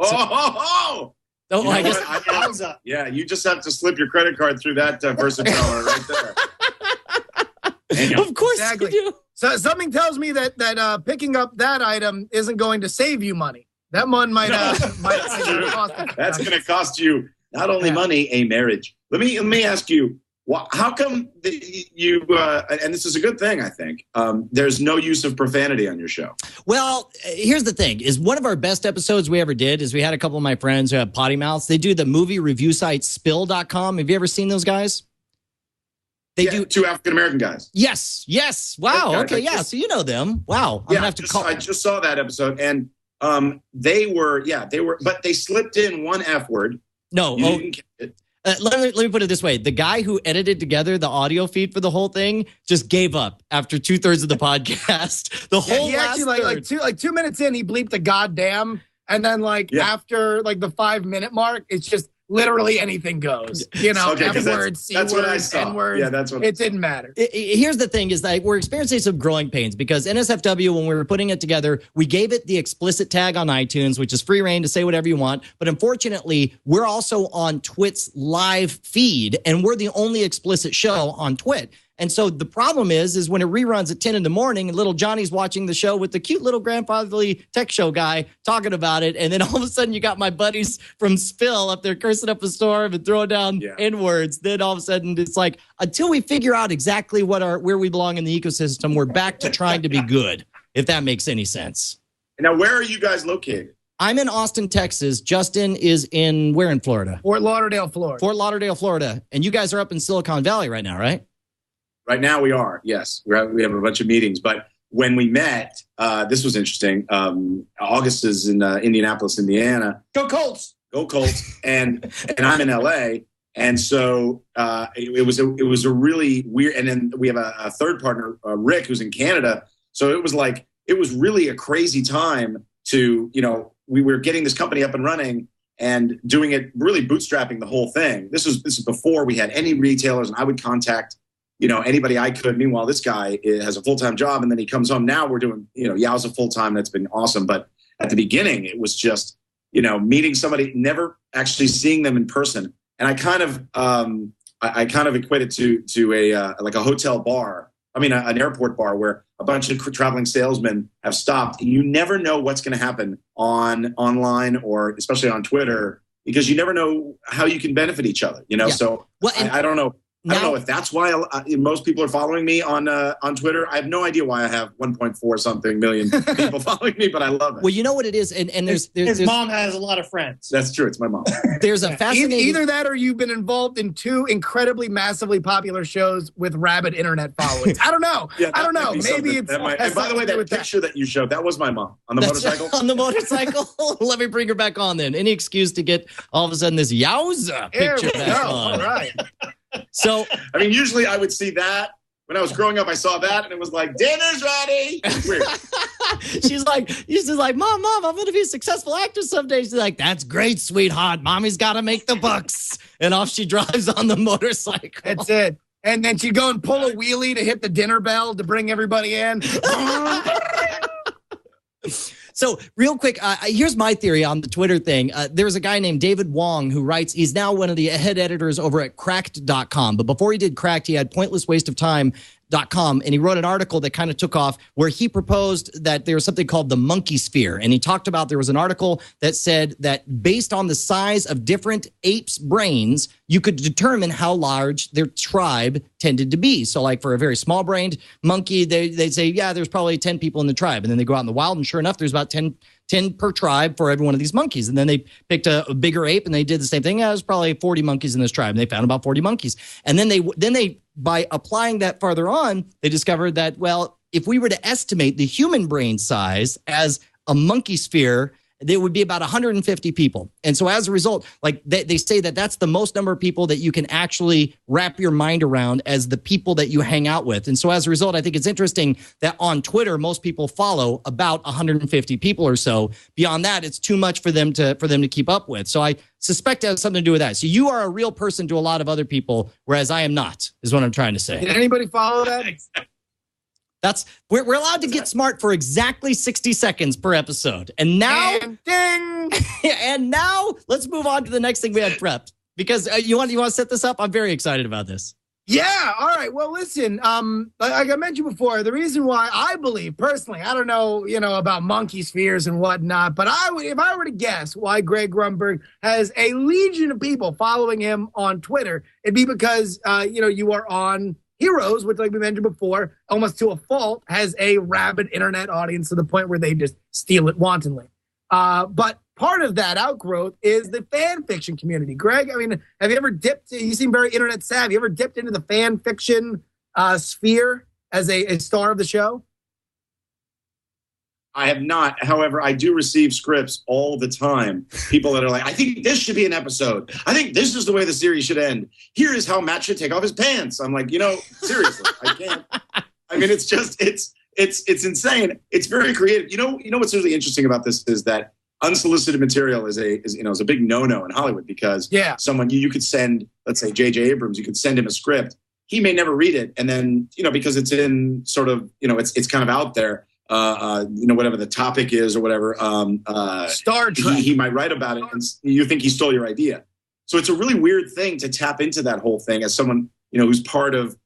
Yeah. Oh, I guess. Yeah, you just have to slip your credit card through that versatile right there. Of course Exactly. you do. So something tells me that picking up that item isn't going to save you money. That one might cost. That's going to cost you not only money, a marriage. Let me ask you. How come you, and this is a good thing, I think, there's no use of profanity on your show? Well, here's the thing, is one of our best episodes we ever did is we had a couple of my friends who have potty mouths. They do the movie review site spill.com. Have you ever seen those guys? They do 2 African-American guys. Yes. Wow. Okay. Yeah. So you know them. Wow. I'm gonna have to call. I just saw that episode, and they were, but they slipped in one F word. No. Let me put it this way. The guy who edited together the audio feed for the whole thing just gave up after 2/3 of the podcast. The whole he last actually, like 2 minutes in, he bleeped the goddamn. And then after the 5-minute mark, it's just literally anything goes. F words, C words, N words. Yeah, that's what it didn't matter. Here's the thing is that we're experiencing some growing pains because NSFW, when we were putting it together, we gave it the explicit tag on iTunes, which is free reign to say whatever you want. But unfortunately, we're also on Twit's live feed, and we're the only explicit show on Twit. And so the problem is when it reruns at 10 in the morning and little Johnny's watching the show with the cute little grandfatherly tech show guy talking about it. And then all of a sudden you got my buddies from Spill up there cursing up a storm and throwing down N-words. Then all of a sudden it's like, until we figure out exactly where we belong in the ecosystem, we're back to trying to be good, if that makes any sense. Now, where are you guys located? I'm in Austin, Texas. Justin is where in Florida? Fort Lauderdale, Florida. Fort Lauderdale, Florida. And you guys are up in Silicon Valley right now, right? Right now we are, yes. We have a bunch of meetings. But when we met, this was interesting. August is in Indianapolis, Indiana. Go Colts. Go Colts. And I'm in LA. And so it was a really weird. And then we have a third partner, Rick, who's in Canada. So it was really a crazy time to, we were getting this company up and running and doing it, really bootstrapping the whole thing. This is before we had any retailers, and I would contact, anybody I could. Meanwhile, this guy has a full-time job, and then he comes home. Now we're doing, Yowza full-time. That's been awesome. But at the beginning, it was just, meeting somebody, never actually seeing them in person. And I kind of equate it to a like a hotel bar. I mean, an airport bar where a bunch of traveling salesmen have stopped. You never know what's going to happen online or especially on Twitter, because you never know how you can benefit each other. So I don't know. I don't know if that's why most people are following me on Twitter. I have no idea why I have 1.4 something million people following me, but I love it. Well, you know what it is, and there's his mom has a lot of friends. That's true. It's my mom. There's a fascinating either that or you've been involved in 2 incredibly massively popular shows with rabid internet followings. I don't know. I don't know. Maybe it's. And by the way, that picture that you showed, that was my mom on the motorcycle. On the motorcycle. Let me bring her back on then. Any excuse to get all of a sudden this Yowza picture back on. All right. So, I mean, usually I would see that. When I was growing up, I saw that, and it was like, dinner's ready. Weird. She's like, Mom, I'm going to be a successful actress someday. She's like, that's great, sweetheart. Mommy's got to make the bucks. And off she drives on the motorcycle. That's it. And then she'd go and pull a wheelie to hit the dinner bell to bring everybody in. So real quick, here's my theory on the Twitter thing. There's a guy named David Wong who writes, he's now one of the head editors over at Cracked.com. But before he did Cracked, he had pointlesswasteoftime.com, and he wrote an article that kind of took off where he proposed that there was something called the monkey sphere. And he talked about, there was an article that said that based on the size of different apes' brains, you could determine how large their tribe tended to be. So like for a very small-brained monkey, they'd say, yeah, there's probably 10 people in the tribe. And then they go out in the wild, and sure enough, there's about 10 per tribe for every one of these monkeys. And then they picked a bigger ape, and they did the same thing. Yeah, there's probably 40 monkeys in this tribe. And they found about 40 monkeys. And then they by applying that farther on, they discovered that, well, if we were to estimate the human brain size as a monkey sphere, there would be about 150 people. And so as a result, like they say that that's the most number of people that you can actually wrap your mind around as the people that you hang out with. And so as a result, I think it's interesting that on Twitter, most people follow about 150 people or so. Beyond that, it's too much for them to keep up with. So I suspect it has something to do with that. So you are a real person to a lot of other people, whereas I am not, is what I'm trying to say. Did anybody follow that? We're allowed to get smart for exactly 60 seconds per episode. And now, and ding! And now let's move on to the next thing we had prepped. Because you want to set this up? I'm very excited about this. Yeah. All right. Well, listen, like I mentioned before, the reason why I believe personally, I don't know, about monkey spheres and whatnot, but if I were to guess why Greg Grunberg has a legion of people following him on Twitter, it'd be because, you are on Heroes, which, like we mentioned before, almost to a fault, has a rabid internet audience to the point where they just steal it wantonly. But part of that outgrowth is the fan fiction community. Greg, I mean, have you ever dipped? You seem very internet savvy. Have you ever dipped into the fan fiction sphere as a star of the show? I have not. However, I do receive scripts all the time. People that are like, I think this should be an episode. I think this is the way the series should end. Here is how Matt should take off his pants. I'm like, seriously, I can't. I mean, it's insane. It's very creative. You know what's really interesting about this is that unsolicited material is a big no-no in Hollywood, because someone you could send, let's say J.J. Abrams, you could send him a script. He may never read it, and then because it's in sort of it's kind of out there. Whatever the topic is or whatever, Star Trek. He might write about it, and you think he stole your idea. So it's a really weird thing to tap into that whole thing as someone, who's part of,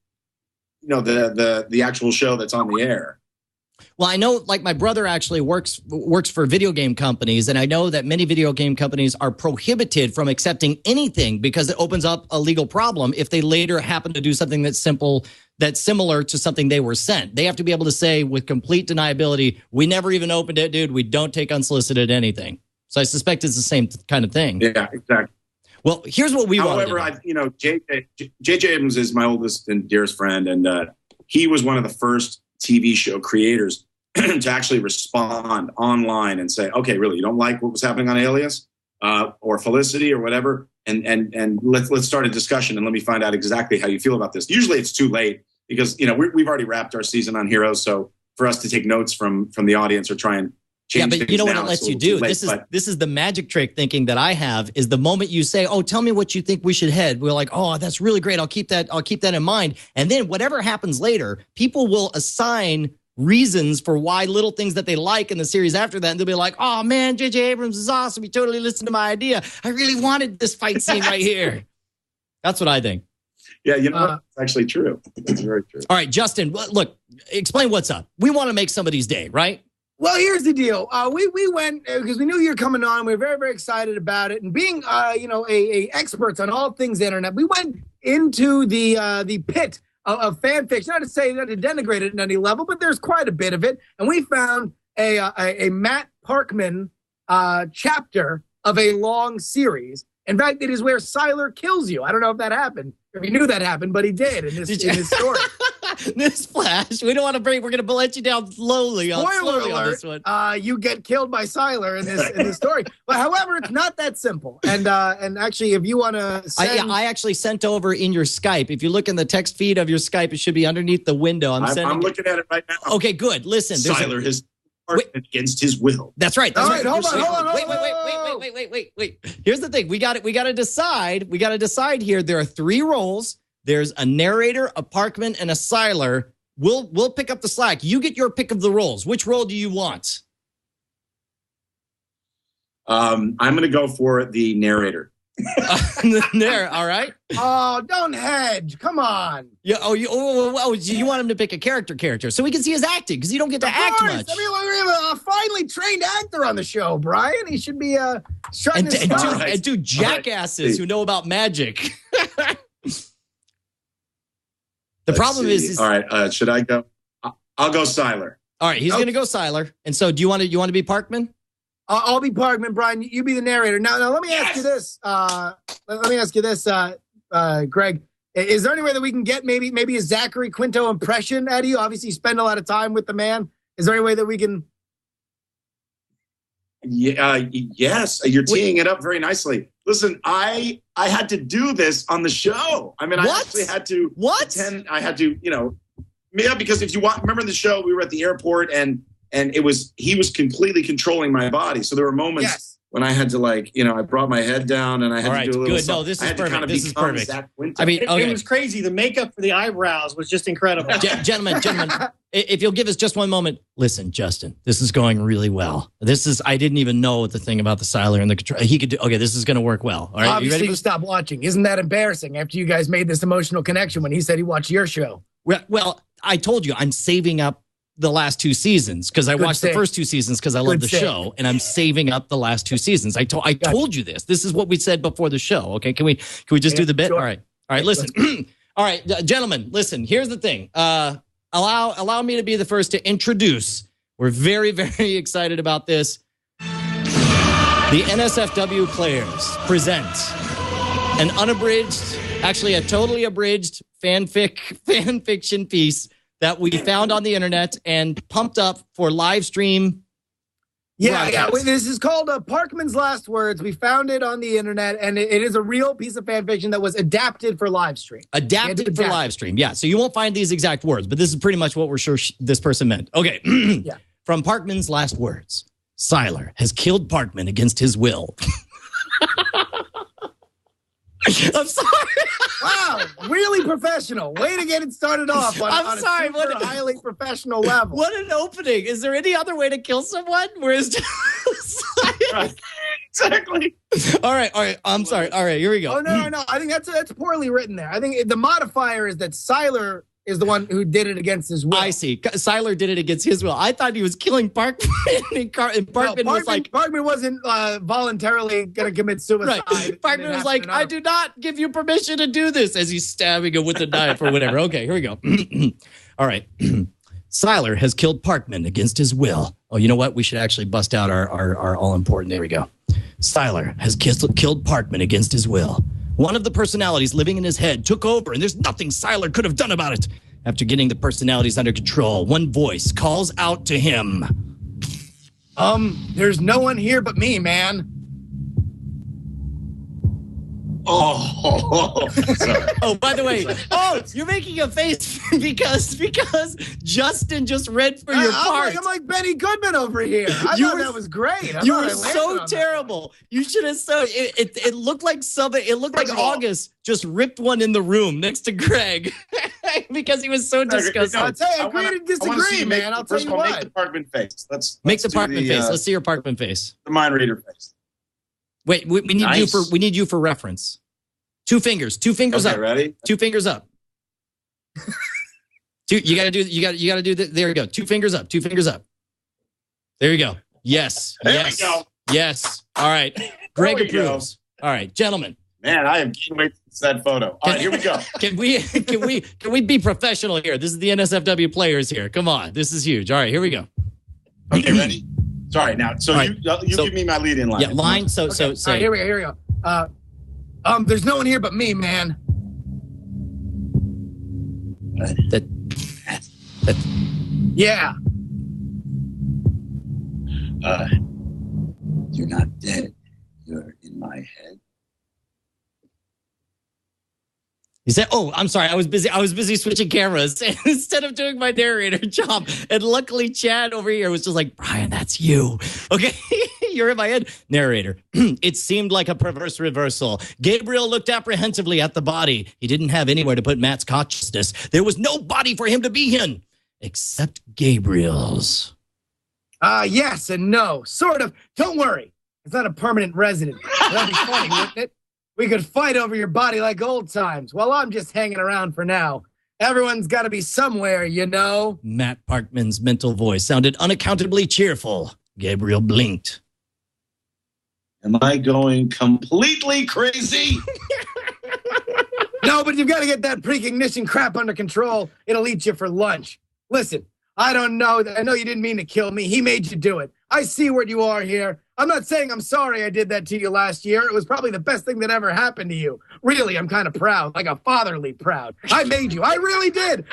the actual show that's on the air. Well, I know, like, my brother actually works for video game companies, and I know that many video game companies are prohibited from accepting anything because it opens up a legal problem if they later happen to do something that's similar to something they were sent. They have to be able to say with complete deniability, we never even opened it, dude. We don't take unsolicited anything. So I suspect it's the same kind of thing. Yeah, exactly. Well, here's what we want. However, J.J. Abrams is my oldest and dearest friend, and he was one of the first TV show creators to actually respond online and say, okay, really, you don't like what was happening on Alias or Felicity or whatever, and let's start a discussion and let me find out exactly how you feel about this. Usually it's too late because we've already wrapped our season on Heroes, so for us to take notes from the audience or try and change but you know what now, it lets you do? This is the magic trick thinking that I have is the moment you say, oh, tell me what you think we should head. We're like, oh, that's really great. I'll keep that in mind. And then whatever happens later, people will assign reasons for why little things that they like in the series after that. And they'll be like, oh man, J.J. Abrams is awesome. He totally listened to my idea. I really wanted this fight scene right here. That's what I think. Yeah, it's actually true. It's very true. All right, Justin, look, explain what's up. We want to make somebody's day, right? Well, here's the deal. We went because we knew you were coming on. We were very, very excited about it. And being, a experts on all things internet, we went into the pit of fan fiction. Not to say that to denigrate it at any level, but there's quite a bit of it. And we found a Matt Parkman chapter of a long series. In fact, it is where Sylar kills you. I don't know if that happened, if you knew that happened, but he did in his story. This flash, we don't want to break. We're going to let you down slowly. Spoiler alert! On this one. You get killed by Sylar in this story. But however, it's not that simple. And actually, if you want to, I actually sent over in your Skype. If you look in the text feed of your Skype, it should be underneath the window. I'm looking at it right now. Okay, good. Listen, Sylar has against his will. That's right. All right. Hold on. Wait. Here's the thing. We got to decide. We got to decide here. There are 3 roles. There's a narrator, a Parkman, and a Sylar. We'll pick up the slack. You get your pick of the roles. Which role do you want? I'm going to go for the narrator. All right. Oh, don't hedge. Come on. Yeah. You want him to pick a character so we can see his acting because you don't get to act much. I mean, we have a finely trained actor on the show, Brian. He should be strutting his stuff. And do jackasses who know about magic. The problem is all right. Should I go? I'll go Sylar. All right, he's going to go Sylar. And so, do you want to be Parkman? I'll be Parkman, Brian. You be the narrator. Now, let me ask you this. Greg. Is there any way that we can get maybe a Zachary Quinto impression out of you? Obviously, you spend a lot of time with the man. Is there any way that we can? Yeah. Yes, you're teeing it up very nicely. Listen, I had to do this on the show. I mean, I actually had to pretend I had to, because if you remember the show, we were at the airport and he was completely controlling my body. So there were moments when I had to I brought my head down and I had to do a little. Good. No, this is perfect. This is perfect. I mean, it was crazy. The makeup for the eyebrows was just incredible. Gentlemen, if you'll give us just one moment. Listen, Justin, this is going really well. I didn't even know the thing about the Sylar and the control. He could do. Okay, this is going to work well. All right, obviously, you ready? Stop watching. Isn't that embarrassing? After you guys made this emotional connection when he said he watched your show. Well, I told you I'm saving up the last 2 seasons because I watched the first 2 seasons because I love the show, and I'm saving up the last 2 seasons. I told you this. This is what we said before the show. Okay, can we just do the bit? Sure. All right. Listen, all right, gentlemen. Listen. Here's the thing. Allow me to be the first to introduce. We're very, very excited about this. The NSFW players present an unabridged, actually a totally abridged fan fiction piece that we found on the internet and pumped up for live stream. Yeah. This is called Parkman's Last Words. We found it on the internet, and it is a real piece of fan fiction that was adapted for live stream. Adapted for live stream, yeah. So you won't find these exact words, but this is pretty much what we're sure this person meant. Okay. Yeah. From Parkman's Last Words, Sylar has killed Parkman against his will. I'm sorry. Wow, really professional. Way to get it started off on a super highly professional level. What an opening. Is there any other way to kill someone? Whereas exactly. All right. I'm sorry. All right, here we go. Oh, no. I think that's poorly written there. I think the modifier is that Sylar is the one who did it against his will. I see. Seiler did it against his will. I thought he was killing Parkman. and Parkman was like... Parkman wasn't voluntarily going to commit suicide. Right. Parkman was like, I do not give you permission to do this, as he's stabbing him with a knife or whatever. Okay, here we go. All right. Seiler has killed Parkman against his will. Oh, you know what? We should actually bust out our all-important. There we go. Seiler has killed Parkman against his will. One of the personalities living in his head took over, and there's nothing Seiler could have done about it. After getting the personalities under control, one voice calls out to him. There's no one here but me, man. Oh, sorry. Oh, by the way, you're making a face because Justin just read for your part. I'm like Benny Goodman over here. I thought that was great. You were so terrible. You should have it looked like something. It looked like August just ripped one in the room next to Greg because he was so disgusted. I'll tell you, agree to disagree, man. I'll tell you what. Make the Parkman face. Let's make the Parkman face. Let's see your Parkman face. The mind reader face. Wait, we need you for reference. Two fingers up. Ready? 2 fingers up. You gotta do that. There you go. 2 fingers up. 2 fingers up. There you go. Yes. There we go. Yes. All right. Greg approves. All right, gentlemen. Man, I am can't wait to see that photo. All right, here we go. Can we be professional here? This is the NSFW players here. Come on, this is huge. All right, here we go. Okay, ready? Sorry, now. So right. you give me my lead in line. Yeah, line. So say. Right, here we go. There's no one here but me, man. Yeah. You're not dead. You're in my head. He said, "Oh, I'm sorry. I was busy switching cameras instead of doing my narrator job." And luckily, Chad over here was just like, "Brian, that's you." Okay, you're in my head, narrator. It seemed like a perverse reversal. Gabriel looked apprehensively at the body. He didn't have anywhere to put Matt's consciousness. There was no body for him to be in, except Gabriel's. Yes and no, sort of. Don't worry, it's not a permanent resident. That'd be funny, wouldn't it? We could fight over your body like old times. Well, I'm just hanging around for now. Everyone's got to be somewhere, you know. Matt Parkman's mental voice sounded unaccountably cheerful. Gabriel blinked. Am I going completely crazy? No, but you've got to get that precognition crap under control. It'll eat you for lunch. Listen, I don't know. I know you didn't mean to kill me. He made you do it. I see what you are here. I'm not saying I'm sorry I did that to you last year. It was probably the best thing that ever happened to you. Really, I'm kind of proud, like a fatherly proud. I made you. I really did.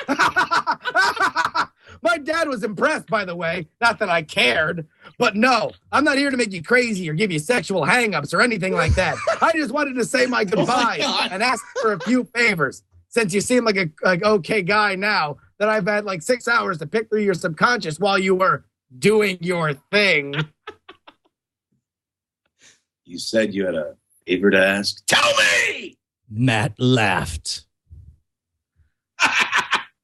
My dad was impressed, by the way. Not that I cared. But no, I'm not here to make you crazy or give you sexual hang-ups or anything like that. I just wanted to say my goodbye and ask for a few favors. Since you seem like a okay guy now, that I've had like 6 hours to pick through your subconscious while you were doing your thing. You said you had a favor to ask? Tell me! Matt laughed.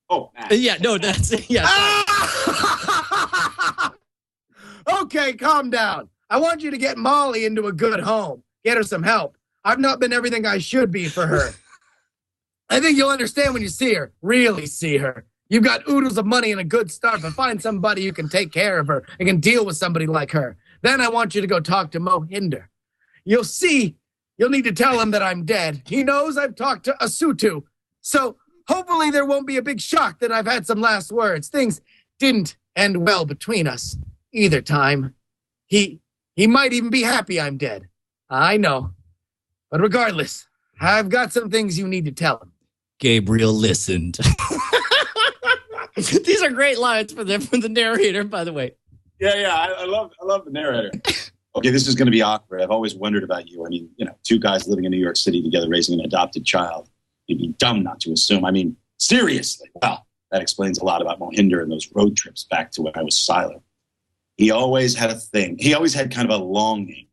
Oh, Matt. Yeah, no, that's it. Yeah. Okay, calm down. I want you to get Molly into a good home. Get her some help. I've not been everything I should be for her. I think you'll understand when you see her. Really see her. You've got oodles of money and a good start, but find somebody who can take care of her and can deal with somebody like her. Then I want you to go talk to Mohinder. You'll see. You'll need to tell him that I'm dead. He knows I've talked to Asutu. So hopefully there won't be a big shock that I've had some last words. Things didn't end well between us either time. He might even be happy I'm dead. I know. But regardless, I've got some things you need to tell him. Gabriel listened. These are great lines for the narrator, by the way. Yeah, I love the narrator. Okay, this is going to be awkward. I've always wondered about you. I mean, two guys living in New York City together, raising an adopted child. You'd be dumb not to assume. I mean, seriously. Well, that explains a lot about Mohinder and those road trips back to when I was silent. He always had a thing. He always had kind of a longing.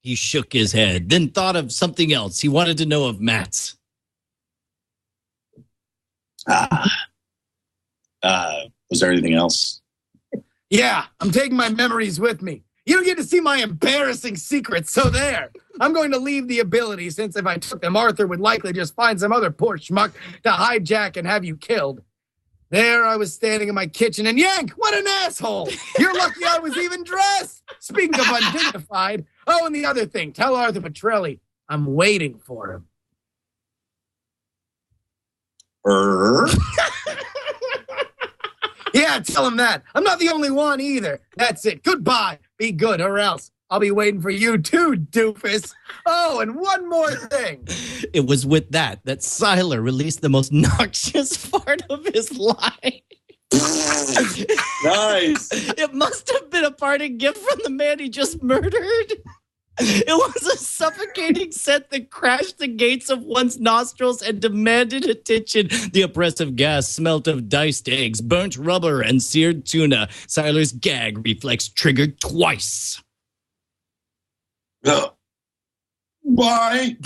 He shook his head, then thought of something else. He wanted to know of Matt's. Was there anything else? Yeah, I'm taking my memories with me. You don't get to see my embarrassing secrets, so there. I'm going to leave the ability, since if I took them, Arthur would likely just find some other poor schmuck to hijack and have you killed. There I was standing in my kitchen, and Yank, what an asshole! You're lucky I was even dressed. Speaking of undignified, oh, and the other thing, tell Arthur Petrelli I'm waiting for him. Yeah, tell him that. I'm not the only one either. That's it. Goodbye. Be good, or else I'll be waiting for you too, doofus. Oh, and one more thing. It was with that Siler released the most noxious fart of his life. Nice. It must have been a parting gift from the man he just murdered. It was a suffocating scent that crashed the gates of one's nostrils and demanded attention. The oppressive gas smelt of diced eggs, burnt rubber, and seared tuna. Siler's gag reflex triggered twice. Why?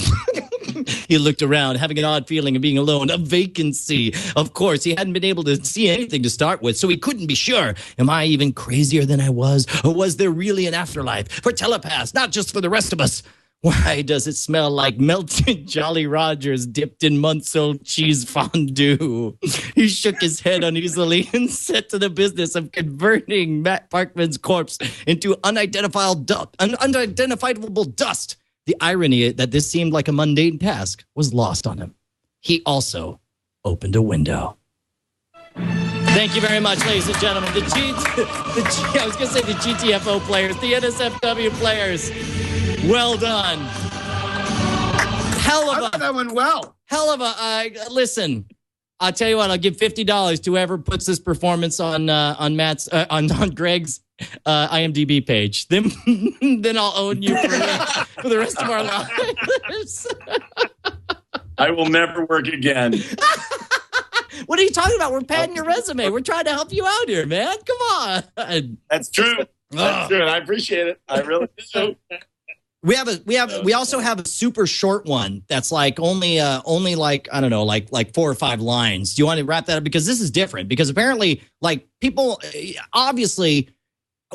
He looked around, having an odd feeling of being alone, a vacancy. Of course, he hadn't been able to see anything to start with, so he couldn't be sure. Am I even crazier than I was? Or was there really an afterlife? For telepaths, not just for the rest of us. Why does it smell like melted Jolly Rogers dipped in months-old cheese fondue? He shook his head uneasily and set to the business of converting Matt Parkman's corpse into unidentifiable dust. The irony that this seemed like a mundane task was lost on him. He opened a window. Thank you very much, ladies and gentlemen. The GTFO players, the NSFW players. Well done. That went well. Listen, I'll tell you what, I'll give $50 to whoever puts this performance on Greg's IMDb page. Then I'll own you for the rest of our lives. I will never work again. What are you talking about? We're padding your resume. We're trying to help you out here, man. Come on. That's true. That's true. And I appreciate it. I really do. We also have a super short one that's like only like, I don't know, like 4 or 5 lines. Do you want to wrap that up? Because this is different, because apparently like people, obviously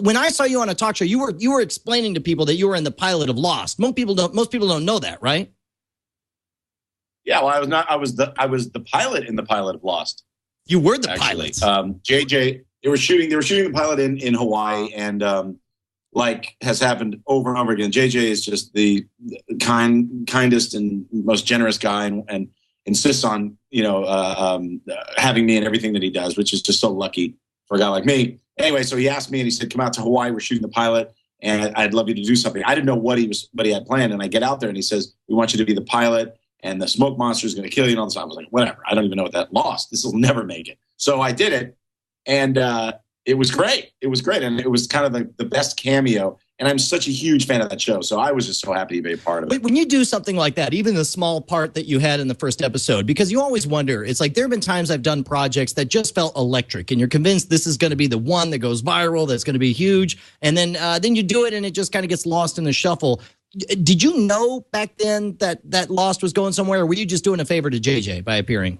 when I saw you on a talk show, you were explaining to people that you were in the pilot of Lost. Most people don't know that, right? Yeah, well, I was not. I was the pilot in the pilot of Lost. You were the pilot. JJ, they were shooting the pilot in Hawaii, and like has happened over and over again. JJ is just the kindest and most generous guy, and insists on having me in everything that he does, which is just so lucky for a guy like me. Anyway, so he asked me, and he said, "Come out to Hawaii. We're shooting the pilot, and I'd love you to do something." I didn't know what he had planned, and I get out there, and he says, "We want you to be the pilot, and the smoke monster is going to kill you." And all this. I was like, "Whatever. I don't even know what that Lost. This will never make it." So I did it, and it was great. It was great, and it was kind of the best cameo. And I'm such a huge fan of that show, so I was just so happy to be a part of it. When you do something like that, even the small part that you had in the first episode, because you always wonder, it's like there have been times I've done projects that just felt electric, and you're convinced this is going to be the one that goes viral, that's going to be huge, and then you do it, and it just kind of gets lost in the shuffle. Did you know back then that Lost was going somewhere, or were you just doing a favor to JJ by appearing?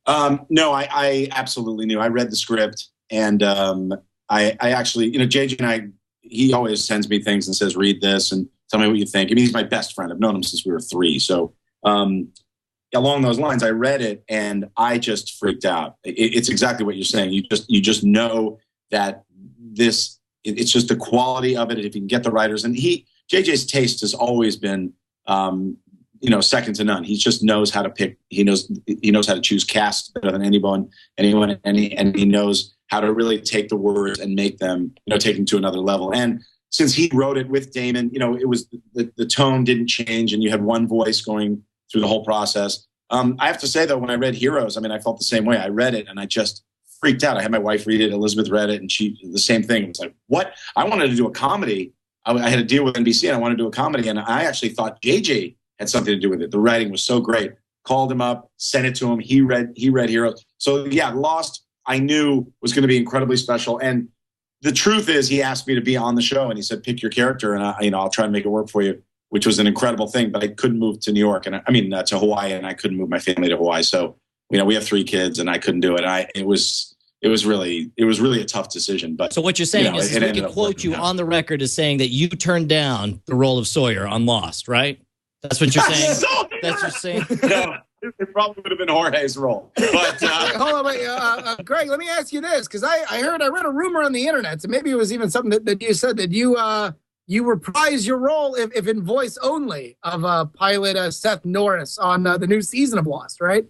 No, I absolutely knew. I read the script, and I actually, JJ and I, he always sends me things and says, "Read this and tell me what you think." I mean, he's my best friend. I've known him since we were 3. So along those lines, I read it and I just freaked out. It's exactly what you're saying. You just know that it's just the quality of it. If you can get the writers, and JJ's taste has always been, second to none. He just knows how to pick. He knows how to choose cast better than anyone, and he knows how to really take the words and make them, take them to another level. And since he wrote it with Damon, it was the tone didn't change, and you had one voice going through the whole process. I have to say though, when I read Heroes, I felt the same way. I read it and I just freaked out. I had my wife read it. Elizabeth read it, and she the same thing. It was like, what? I wanted to do a comedy. I had a deal with NBC, and I wanted to do a comedy, and I actually thought JJ had something to do with it. The writing was so great. Called him up, sent it to him. He read Heroes. So yeah, Lost, I knew was going to be incredibly special. And the truth is, he asked me to be on the show, and he said, "Pick your character, and I'll try and make it work for you," which was an incredible thing. But I couldn't move to New York, and to Hawaii, and I couldn't move my family to Hawaii. So we have 3 kids, and I couldn't do it. It was really a tough decision. But so what you're saying is we can quote you on the record as saying that you turned down the role of Sawyer on Lost, right? That's what you're saying. That's what you're saying. No, It probably would have been Jorge's role. But hold on, wait, Greg. Let me ask you this, because I read a rumor on the internet, so maybe it was even something that you said that you reprise your role if in voice only of pilot Seth Norris on the new season of Lost, right?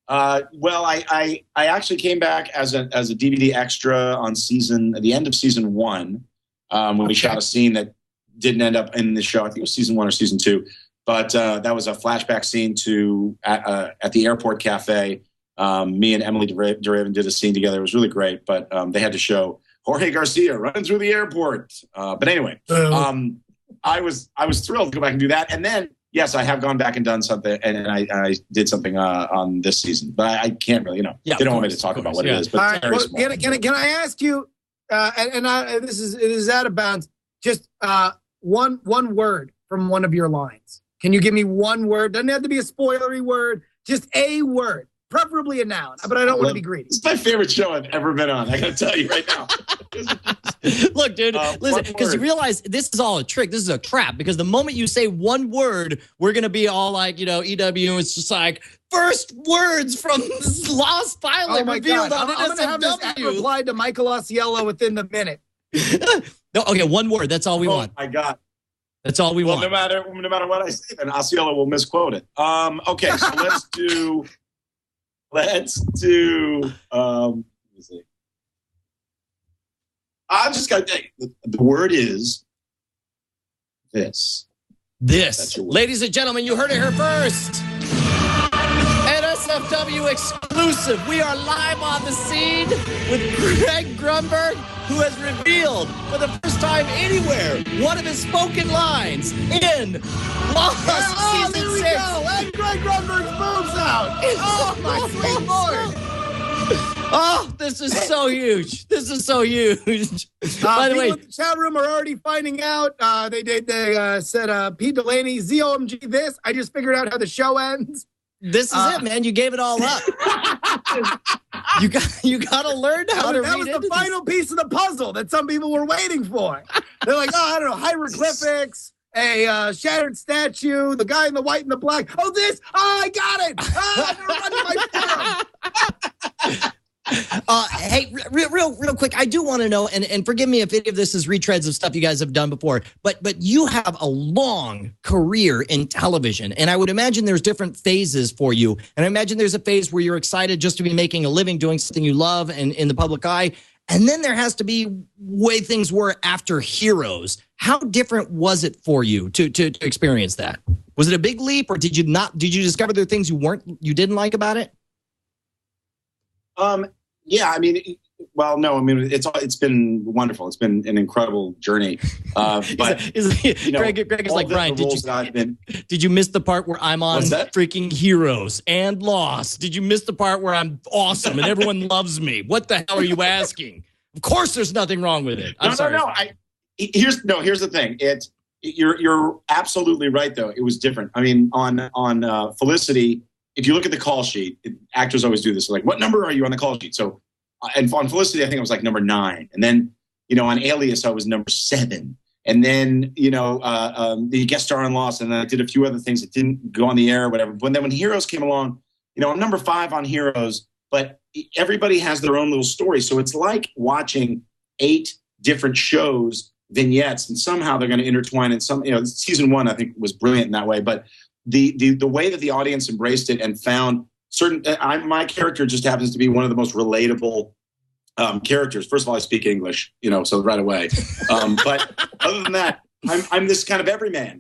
Well, I actually came back as a DVD extra on the end of season 1 when we shot a scene that didn't end up in the show. I think it was season 1 or season 2. But that was a flashback scene at the airport cafe. Me and Emily DeRaven did a scene together. It was really great, but they had to show Jorge Garcia running through the airport. But anyway, I was thrilled to go back and do that. And then, yes, I have gone back and done something, and I did something on this season. But I can't really, they don't want me to talk about what it is. But right, can I ask you? This is out of bounds. Just one word from one of your lines. Can you give me one word? Doesn't have to be a spoilery word. Just a word, preferably a noun. But I don't want to be greedy. It's my favorite show I've ever been on. I got to tell you right now. Look, dude, listen, because you realize this is all a trick. This is a trap. Because the moment you say one word, we're going to be all like, EW. It's just like first words from this Lost pilot revealed on NSFW. I'm going to have this replied to Michael Osceola within the minute. No, okay, one word. That's all we want. My God. That's all we want. No matter what I say, then Osceola will misquote it. Okay, so let's do. Let me see. I'm just gonna. The word is this. This, ladies and gentlemen, you heard it here first. NSFW exclusive. We are live on the scene with Greg Grunberg, who has revealed for the first time anywhere one of his spoken lines in Lost Season 6. There we go. And Greg Grunberg's boobs out. Oh, my sweet lord. Oh, this is so huge. This is so huge. By the way, in the chat room are already finding out. They said Pete Delaney, ZOMG this. I just figured out how the show ends. This is it, man. You gave it all up. You got to learn how to read it. That was the final piece of the puzzle that some people were waiting for. They're like, I don't know, hieroglyphics, a shattered statue, the guy in the white and the black. Oh, this! Oh, I got it! Oh, they're running my forum. Hey, real quick, I do want to know, and forgive me if any of this is retreads of stuff you guys have done before, but you have a long career in television, and I would imagine there's different phases for you. And I imagine there's a phase where you're excited just to be making a living, doing something you love and in the public eye. And then there has to be way things were after Heroes. How different was it for you to experience that? Was it a big leap, or did you discover there are things you didn't like about it? Yeah, I mean, well, no, I mean, it's been wonderful. It's been an incredible journey. But Greg is like, Brian, did you miss the part where I'm on freaking Heroes and Lost? Did you miss the part where I'm awesome and everyone loves me? What the hell are you asking? Of course, there's nothing wrong with it. I'm sorry. Here's the thing. You're absolutely right, though. It was different. I mean, on Felicity, if you look at the call sheet, actors always do this. Like, what number are you on the call sheet? So, and on Felicity, I think it was like number 9. And then, on Alias, I was number 7. And then, the guest star on Lost, and then I did a few other things that didn't go on the air or whatever. But then when Heroes came along, I'm number 5 on Heroes, but everybody has their own little story. So it's like watching 8 different shows, vignettes, and somehow they're going to intertwine. And season 1, I think, was brilliant in that way. But the way that the audience embraced it and found certain, my character just happens to be one of the most relatable characters. First of all, I speak English, so right away. But other than that, I'm this kind of everyman,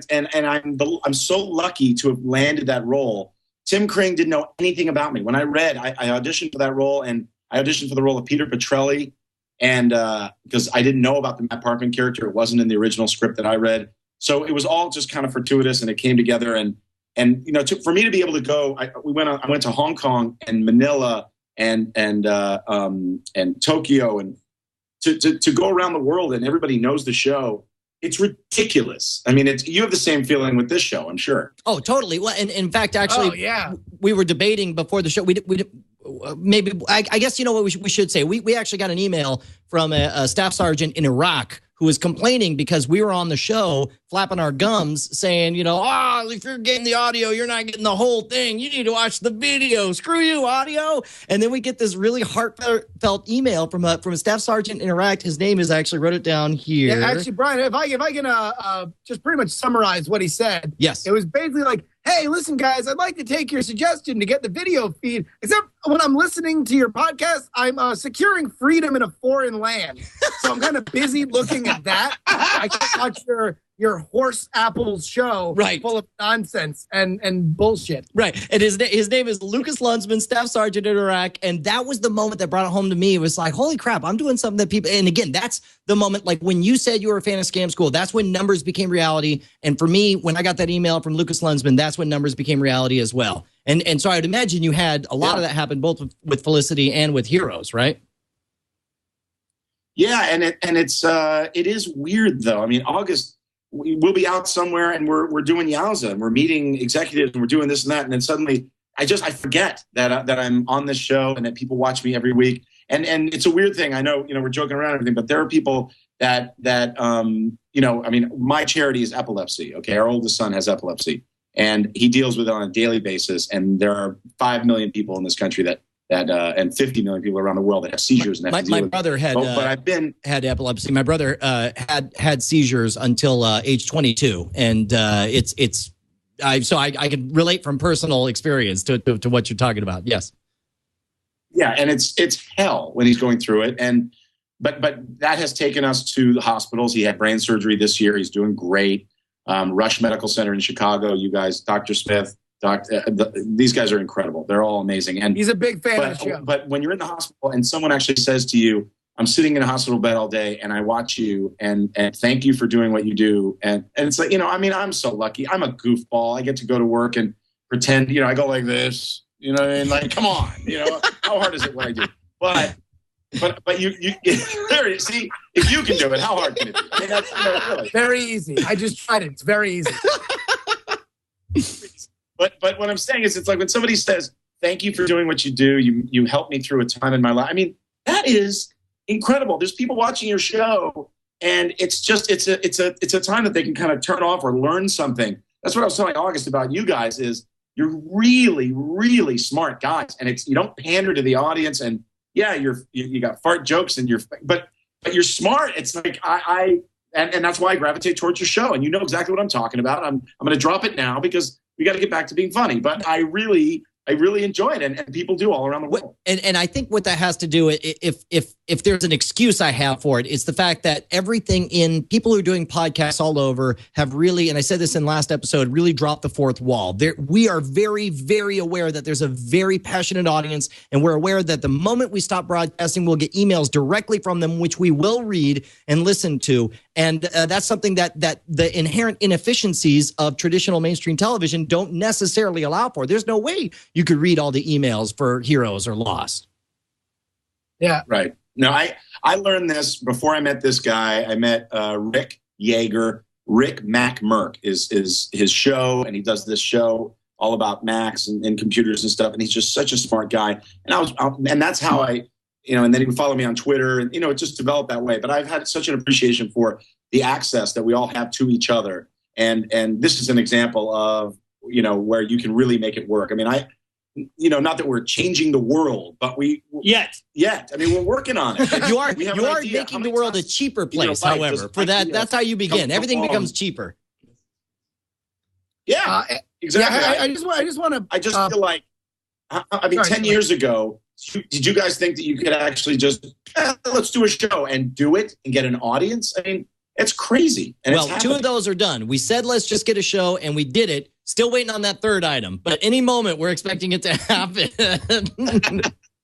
and I'm so lucky to have landed that role. Tim Kring didn't know anything about me. When I read, I auditioned for that role, and I auditioned for the role of Peter Petrelli, and because I didn't know about the Matt Parkman character, it wasn't in the original script that I read. So it was all just kind of fortuitous, and it came together. And for me to be able to go, I went to Hong Kong and Manila and Tokyo, and to go around the world, and everybody knows the show. It's ridiculous. I mean, you have the same feeling with this show, I'm sure. Oh, totally. Well, and in fact, actually, we were debating before the show. Maybe I guess what we should say. We actually got an email from a staff sergeant in Iraq who was complaining because we were on the show flapping our gums saying, if you're getting the audio, you're not getting the whole thing. You need to watch the video. Screw you, audio. And then we get this really heartfelt email from a staff sergeant in Iraq. His name is, I actually wrote it down here. Yeah, actually, Brian, if I can just pretty much summarize what he said. Yes. It was basically like, hey, listen, guys, I'd like to take your suggestion to get the video feed. Except when I'm listening to your podcast, I'm securing freedom in a foreign land. So I'm kind of busy looking at that. I can't watch your horse apples show full of nonsense and bullshit. Right. And his name is Lucas Lunsman, Staff Sergeant in Iraq. And that was the moment that brought it home to me. It was like, holy crap, I'm doing something that people, and again, that's the moment, like when you said you were a fan of Scam School, that's when numbers became reality. And for me, when I got that email from Lucas Lunsman, that's when numbers became reality as well. And so I'd imagine you had a lot of that happen both with Felicity and with Heroes, right? Yeah. And it is weird though. I mean, August, we'll be out somewhere and we're doing Yowza and we're meeting executives and we're doing this and that. And then suddenly I forget that I'm on this show and that people watch me every week. And it's a weird thing. I know, we're joking around and everything, but there are people that I mean, my charity is epilepsy. Okay. Our oldest son has epilepsy and he deals with it on a daily basis. And there are 5 million people in this country that and 50 million people around the world that have seizures. And my brother had had epilepsy. My brother had seizures until age 22, and I can relate from personal experience to what you're talking about. Yes. Yeah, and it's hell when he's going through it, but that has taken us to the hospitals. He had brain surgery this year. He's doing great. Rush Medical Center in Chicago. You guys, Dr. Smith. These guys are incredible. They're all amazing. And he's a big fan of the show. But when you're in the hospital and someone actually says to you, I'm sitting in a hospital bed all day and I watch you and thank you for doing what you do. And it's like, I'm so lucky. I'm a goofball. I get to go to work and pretend, I go like this, and like, come on, how hard is it what I do? But you there, see, if you can do it, how hard can it be? I mean, that's really very easy. I just tried it. It's very easy. But what I'm saying is, it's like when somebody says, thank you for doing what you do. You helped me through a time in my life. I mean, that is incredible. There's people watching your show and it's a time that they can kind of turn off or learn something. That's what I was telling August about you guys is you're really, really smart guys. And you don't pander to the audience and yeah, you got fart jokes and but you're smart. It's like and that's why I gravitate towards your show. And you know exactly what I'm talking about. I'm going to drop it now because we got to get back to being funny, but I really enjoy it, and people do all around the world. And I think what that has to do, if there's an excuse I have for it, it's the fact that everything in people who are doing podcasts all over have really, and I said this in last episode, really dropped the fourth wall. We are very, very aware that there's a very passionate audience, and we're aware that the moment we stop broadcasting, we'll get emails directly from them, which we will read and listen to. And that's something that the inherent inefficiencies of traditional mainstream television don't necessarily allow for. There's no way you could read all the emails for Heroes or Lost. Yeah. Right. No, I learned this before I met this guy. I met Rick Yeager. Rick Mac Merck is his show, and he does this show all about Macs and computers and stuff. And he's just such a smart guy. And that's how I, and then he would follow me on Twitter, and it just developed that way. But I've had such an appreciation for the access that we all have to each other, and this is an example of where you can really make it work. I mean, not that we're changing the world, but yet. I mean, we're working on it. You are making the world a cheaper place. However, for that's how you begin. Everything becomes cheaper. Yeah, exactly. Yeah, I just feel like, I mean, 10 years ago, did you guys think that you could actually just let's do a show and do it and get an audience? I mean, it's crazy. And well, two of those are done. We said let's just get a show, and we did it. Still waiting on that third item, but any moment we're expecting it to happen.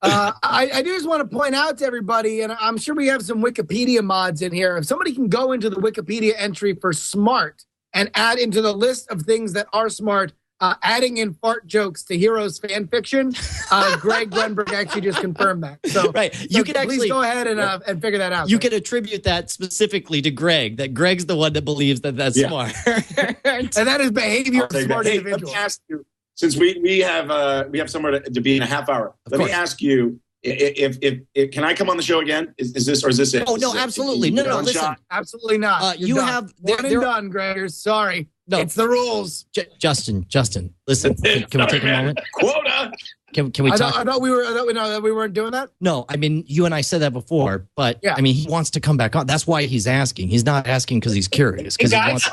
I do just want to point out to everybody, and I'm sure we have some Wikipedia mods in here. If somebody can go into the Wikipedia entry for smart and add into the list of things that are smart, adding in fart jokes to Heroes fan fiction, Greg Grunberg actually just confirmed that. So, right, you can please go ahead and figure that out. You can attribute that specifically to Greg. That Greg's the one that believes that's smart, and that is behavior of smart individual. Let me ask you, since we have somewhere to be in a half hour. Let me ask you: If can I come on the show again? Is this it? Oh no, absolutely. No, listen. Absolutely not. You have one and done, Gregor. Sorry. No, it's the rules. Justin, listen. Can we take a moment? Quota. Can we talk? I thought we weren't doing that. No, I mean, you and I said that before, but yeah. I mean, he wants to come back on. That's why he's asking. He's not asking because he's curious. Hey guys,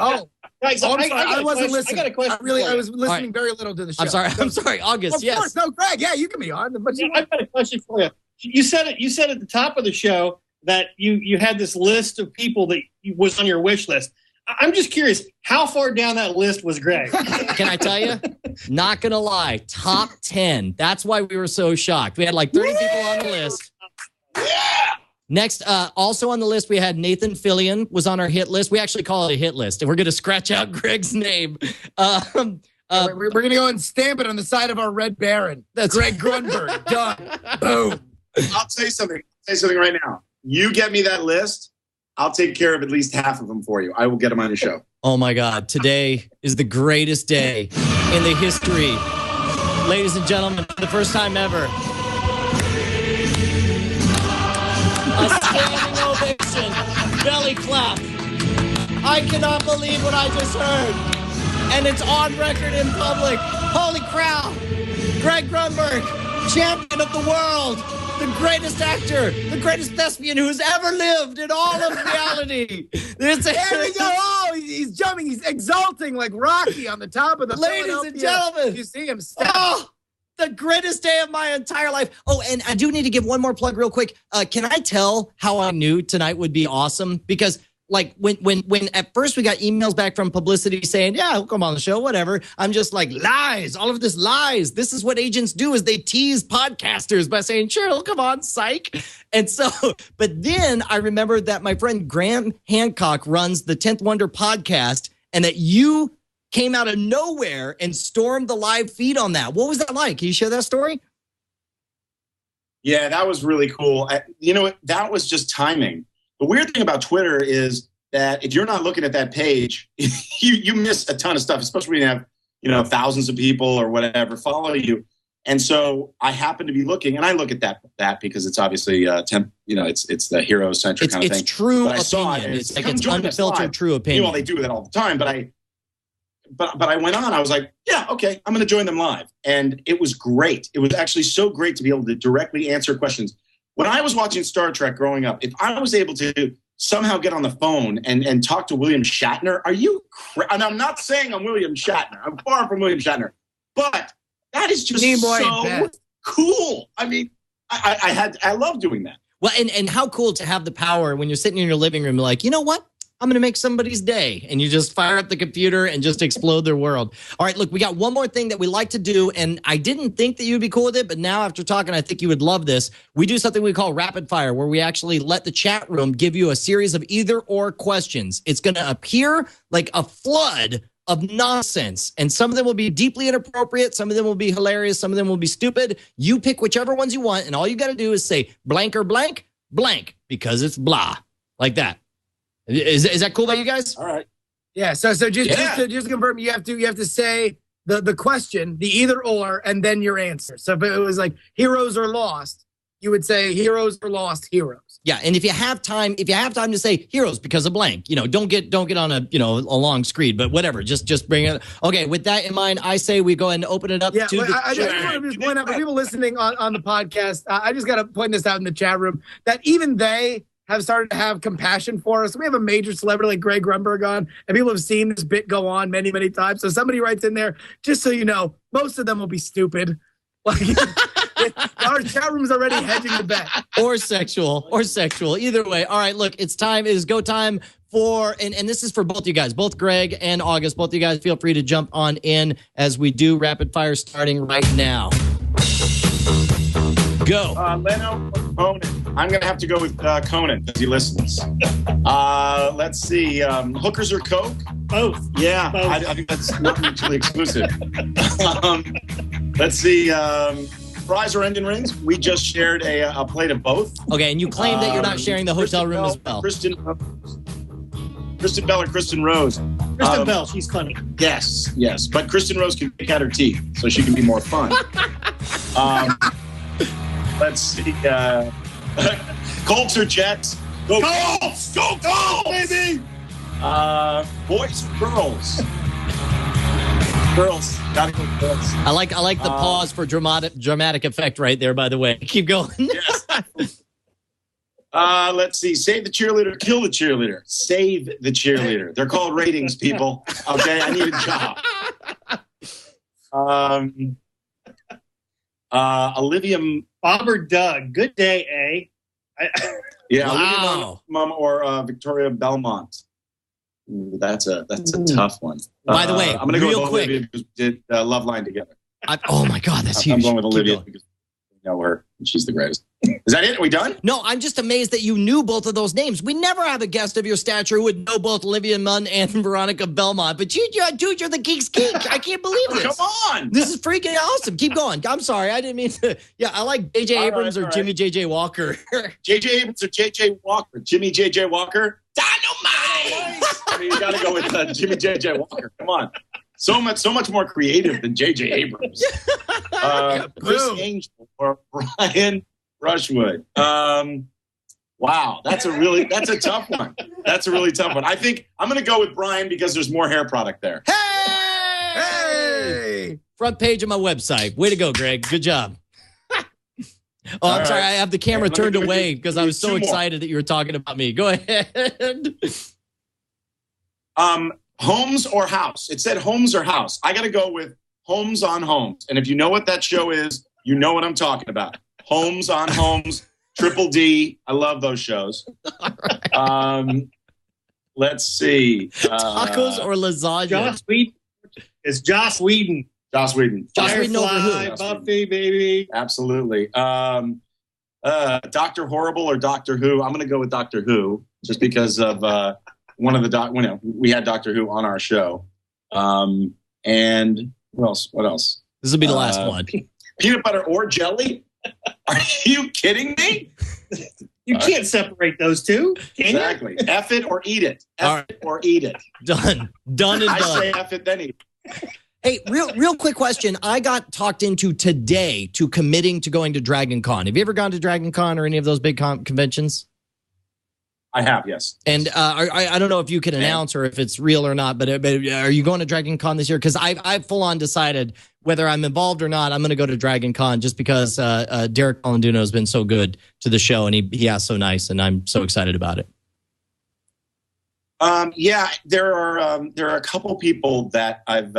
Guys, I wasn't listening. I got a question. I was listening very little to the show. I'm sorry, August. Of course, no, Greg. Yeah, you can be on. But I've got a question for you. You said at the top of the show that you had this list of people that was on your wish list. I'm just curious, how far down that list was Greg? Can I tell you? Not gonna lie, top 10. That's why we were so shocked. We had like 30 people on the list. Yeah. Next, also on the list, we had Nathan Fillion was on our hit list. We actually call it a hit list, and we're going to scratch out Greg's name. We're going to go and stamp it on the side of our Red Baron. That's Greg Grunberg. Done. Boom. I'll say something right now. You get me that list, I'll take care of at least half of them for you. I will get them on your show. Oh, my God. Today is the greatest day in the history. Ladies and gentlemen, for the first time ever, a standing ovation, belly clap. I cannot believe what I just heard. And it's on record in public. Holy crap. Greg Grunberg, champion of the world, the greatest actor, the greatest thespian who's ever lived in all of reality. There we go. Oh, he's jumping. He's exulting like Rocky on the top of the Ladies and gentlemen. You see him step. Oh, the greatest day of my entire life. Oh, and I do need to give one more plug real quick. Can I tell how I knew tonight would be awesome? Because like when at first we got emails back from publicity saying, yeah, he'll come on the show, whatever. I'm just like, lies, all of this lies. This is what agents do, is they tease podcasters by saying, sure, he'll come on, psych. And so, but then I remembered that my friend Graham Hancock runs the 10th Wonder podcast, and that you came out of nowhere and stormed the live feed on that. What was that like? Can you share that story? Yeah, that was really cool. That was just timing. The weird thing about Twitter is that if you're not looking at that page, you miss a ton of stuff, especially when you have, thousands of people or whatever follow you. And so I happen to be looking, and I look at that because it's obviously it's the hero centric kind of thing. It's true opinion. It's like it's unfiltered true opinion. They do that all the time, but I went on. I was like, yeah, okay, I'm going to join them live, and it was great. It was actually so great to be able to directly answer questions. When I was watching Star Trek growing up, if I was able to somehow get on the phone and talk to William Shatner, and I'm not saying I'm William Shatner. I'm far from William Shatner, but that is just so cool. I mean, I love doing that. Well, and how cool to have the power when you're sitting in your living room, like, you know what? I'm going to make somebody's day. And you just fire up the computer and just explode their world. All right, look, we got one more thing that we like to do. And I didn't think that you'd be cool with it, but now after talking, I think you would love this. We do something we call rapid fire, where we actually let the chat room give you a series of either or questions. It's going to appear like a flood of nonsense. And some of them will be deeply inappropriate. Some of them will be hilarious. Some of them will be stupid. You pick whichever ones you want. And all you got to do is say blank or blank, blank, because it's blah, like that. Is that cool by you guys? All right. Yeah. So just to confirm, you have to say the question, the either or, and then your answer. So if it was like heroes or lost, you would say heroes or lost heroes. Yeah, and if you have time to say heroes because of blank, don't get on a long screen, but whatever, just bring it. Okay, with that in mind, I say we go ahead and open it up to the I just want to just point out for people listening on the podcast. I just got to point this out in the chat room that even they have started to have compassion for us. We have a major celebrity like Greg Grunberg on, and people have seen this bit go on many, many times. So somebody writes in there, just so you know, most of them will be stupid. Like our chat room's already hedging the bet. Or sexual. Either way. All right, look, it's time. It is go time for, and this is for both you guys, both Greg and August. Both you guys feel free to jump on in as we do rapid fire starting right now. Go. Leno or Conan? I'm going to have to go with Conan because he listens. Let's see. Hookers or Coke? Both. Yeah, both. I think that's not mutually exclusive. Let's see. Fries or onion rings? We just shared a plate of both. Okay, and you claim that you're not sharing the hotel room as well. Kristen Bell or Kristen Rose? Kristen Bell, she's funny. Yes. But Kristen Rose can pick out her teeth, so she can be more fun. Let's see. Colts or Jets? Go Colts! Go Colts, baby! Boys or girls? Girls. Gotta go girls. I like the pause for dramatic effect right there, by the way. Keep going. Yes. Let's see. Save the cheerleader, kill the cheerleader. Save the cheerleader. They're called ratings, people. Okay, I need a job. Olivia Bob or Doug. Good day, eh? Yeah, wow. Mom or Victoria Belmont. Ooh, that's a tough one. By the way, I'm going to go with quick. Olivia because we did Love Line together. Oh my God, that's huge. I'm going with Olivia because we know her and she's the greatest. Is that it? Are we done? No, I'm just amazed that you knew both of those names. We never have a guest of your stature who would know both Olivia Munn and Veronica Belmont. But dude, you're the geek's geek. I can't believe this. Come on. This is freaking awesome. Keep going. I'm sorry. I didn't mean to. Yeah, I like J.J. Abrams or Jimmy J.J. Walker. J.J. Abrams or J.J. Walker? Jimmy J.J. Walker? Dynamite! I mean, you got to go with Jimmy J.J. Walker. Come on. So much more creative than J.J. Abrams. Chris Angel or Brian Rushwood. Wow, that's a tough one. That's a really tough one. I think I'm going to go with Brian because there's more hair product there. Hey! Front page of my website. Way to go, Greg. Good job. I'm sorry. I have the camera turned away because I was so excited that you were talking about me. Go ahead. Homes or House? It said Homes or House. I got to go with Homes on Homes. And if you know what that show is, you know what I'm talking about. Homes on Homes, Triple D. I love those shows. Right. Let's see. Tacos or lasagna? Joss Whedon. It's Joss Whedon. Joss Whedon. Joss Whedon over who? Buffy, baby. Absolutely. Dr. Horrible or Doctor Who? I'm going to go with Doctor Who just because of one of the we had Doctor Who on our show. And what else? This will be the last one. Peanut butter or jelly? Are you kidding me? You can't separate those two. Exactly. F it or eat it. Or eat it. Done and done. I say F it, then eat it. Hey, real quick question. I got talked into today to committing to going to Dragon Con. Have you ever gone to Dragon Con or any of those big conventions? I have, yes. And I don't know if you can announce or if it's real or not, but are you going to Dragon Con this year? Because I've full on decided whether I'm involved or not, I'm going to go to Dragon Con just because Derek Colanduno has been so good to the show and he asked so nice, and I'm so excited about it. Yeah, there are a couple people that I've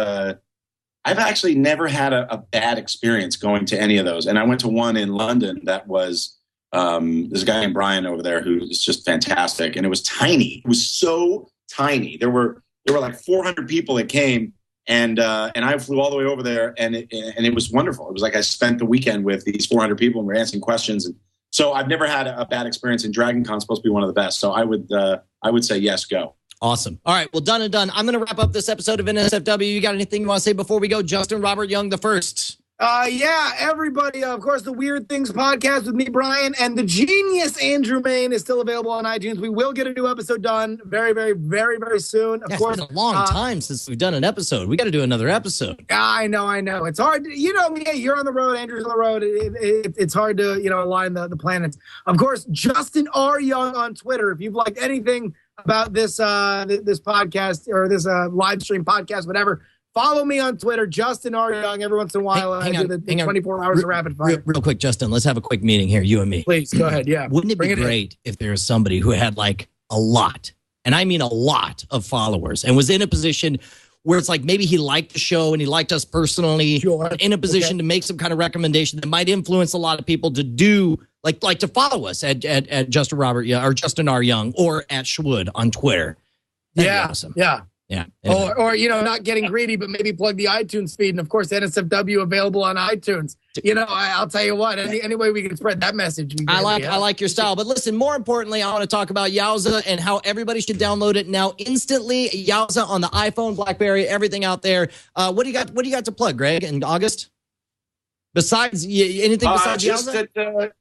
actually never had a bad experience going to any of those, and I went to one in London that was. There's a guy named Brian over there who is just fantastic, and it was tiny. It was so tiny. There were like 400 people that came, and I flew all the way over there, and it was wonderful. It was like I spent the weekend with these 400 people, and we're answering questions. And so I've never had a bad experience. And Dragon Con is supposed to be one of the best. So I would say yes, go. Awesome. All right, well, done and done. I'm going to wrap up this episode of NSFW. You got anything you want to say before we go? Justin Robert Young the first. Yeah, everybody. Of course, the Weird Things podcast with me, Brian, and the genius Andrew Main is still available on iTunes. We will get a new episode done very, very, very, very soon. Of course, it's been a long time since we've done an episode. We got to do another episode. I know. It's hard. You're on the road. Andrew's on the road. It's hard to, align the planets. Of course, Justin R. Young on Twitter. If you've liked anything about this podcast or this live stream podcast, whatever, follow me on Twitter, Justin R. Young. Every once in a while, I do the 24 hours of rapid fire. Real quick, Justin, let's have a quick meeting here, you and me. Please, go ahead. Yeah. Wouldn't it be great if there was somebody who had like a lot, and I mean a lot of followers, and was in a position where it's like maybe he liked the show and he liked us personally, in a position to make some kind of recommendation that might influence a lot of people to do like to follow us at Justin Robert or Justin R. Young or at Schwood on Twitter. That'd be awesome. Yeah. Yeah. Or not getting greedy, but maybe plug the iTunes feed. And of course, NSFW available on iTunes. I'll tell you what, any way we can spread that message. I like your style. But listen, more importantly, I want to talk about Yowza and how everybody should download it now instantly. Yowza on the iPhone, BlackBerry, everything out there. What do you got to plug, Greg, in August? Besides anything besides Yowza?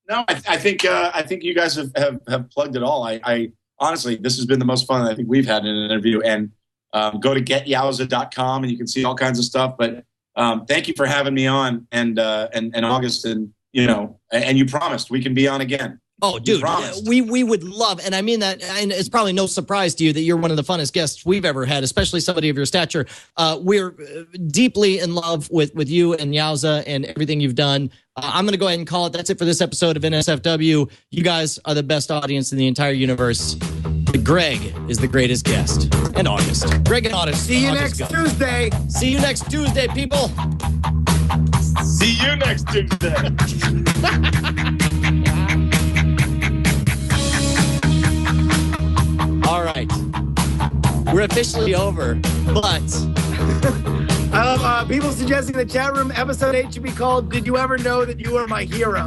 No, I think you guys have plugged it all. I honestly, this has been the most fun I think we've had in an interview. And go to getyowza.com and you can see all kinds of stuff. But thank you for having me on. And August, and and you promised we can be on again. Oh, dude, we would love, and I mean that, and it's probably no surprise to you that you're one of the funnest guests we've ever had, especially somebody of your stature. We're deeply in love with you and Yowza and everything you've done. I'm going to go ahead and call it. That's it for this episode of NSFW. You guys are the best audience in the entire universe. Greg is the greatest guest. And August. Greg and August. See you next Tuesday. See you next Tuesday, people. See you next Tuesday. All right. We're officially over, but people suggesting in the chat room episode 8 should be called "Did You Ever Know That You Were My Hero?"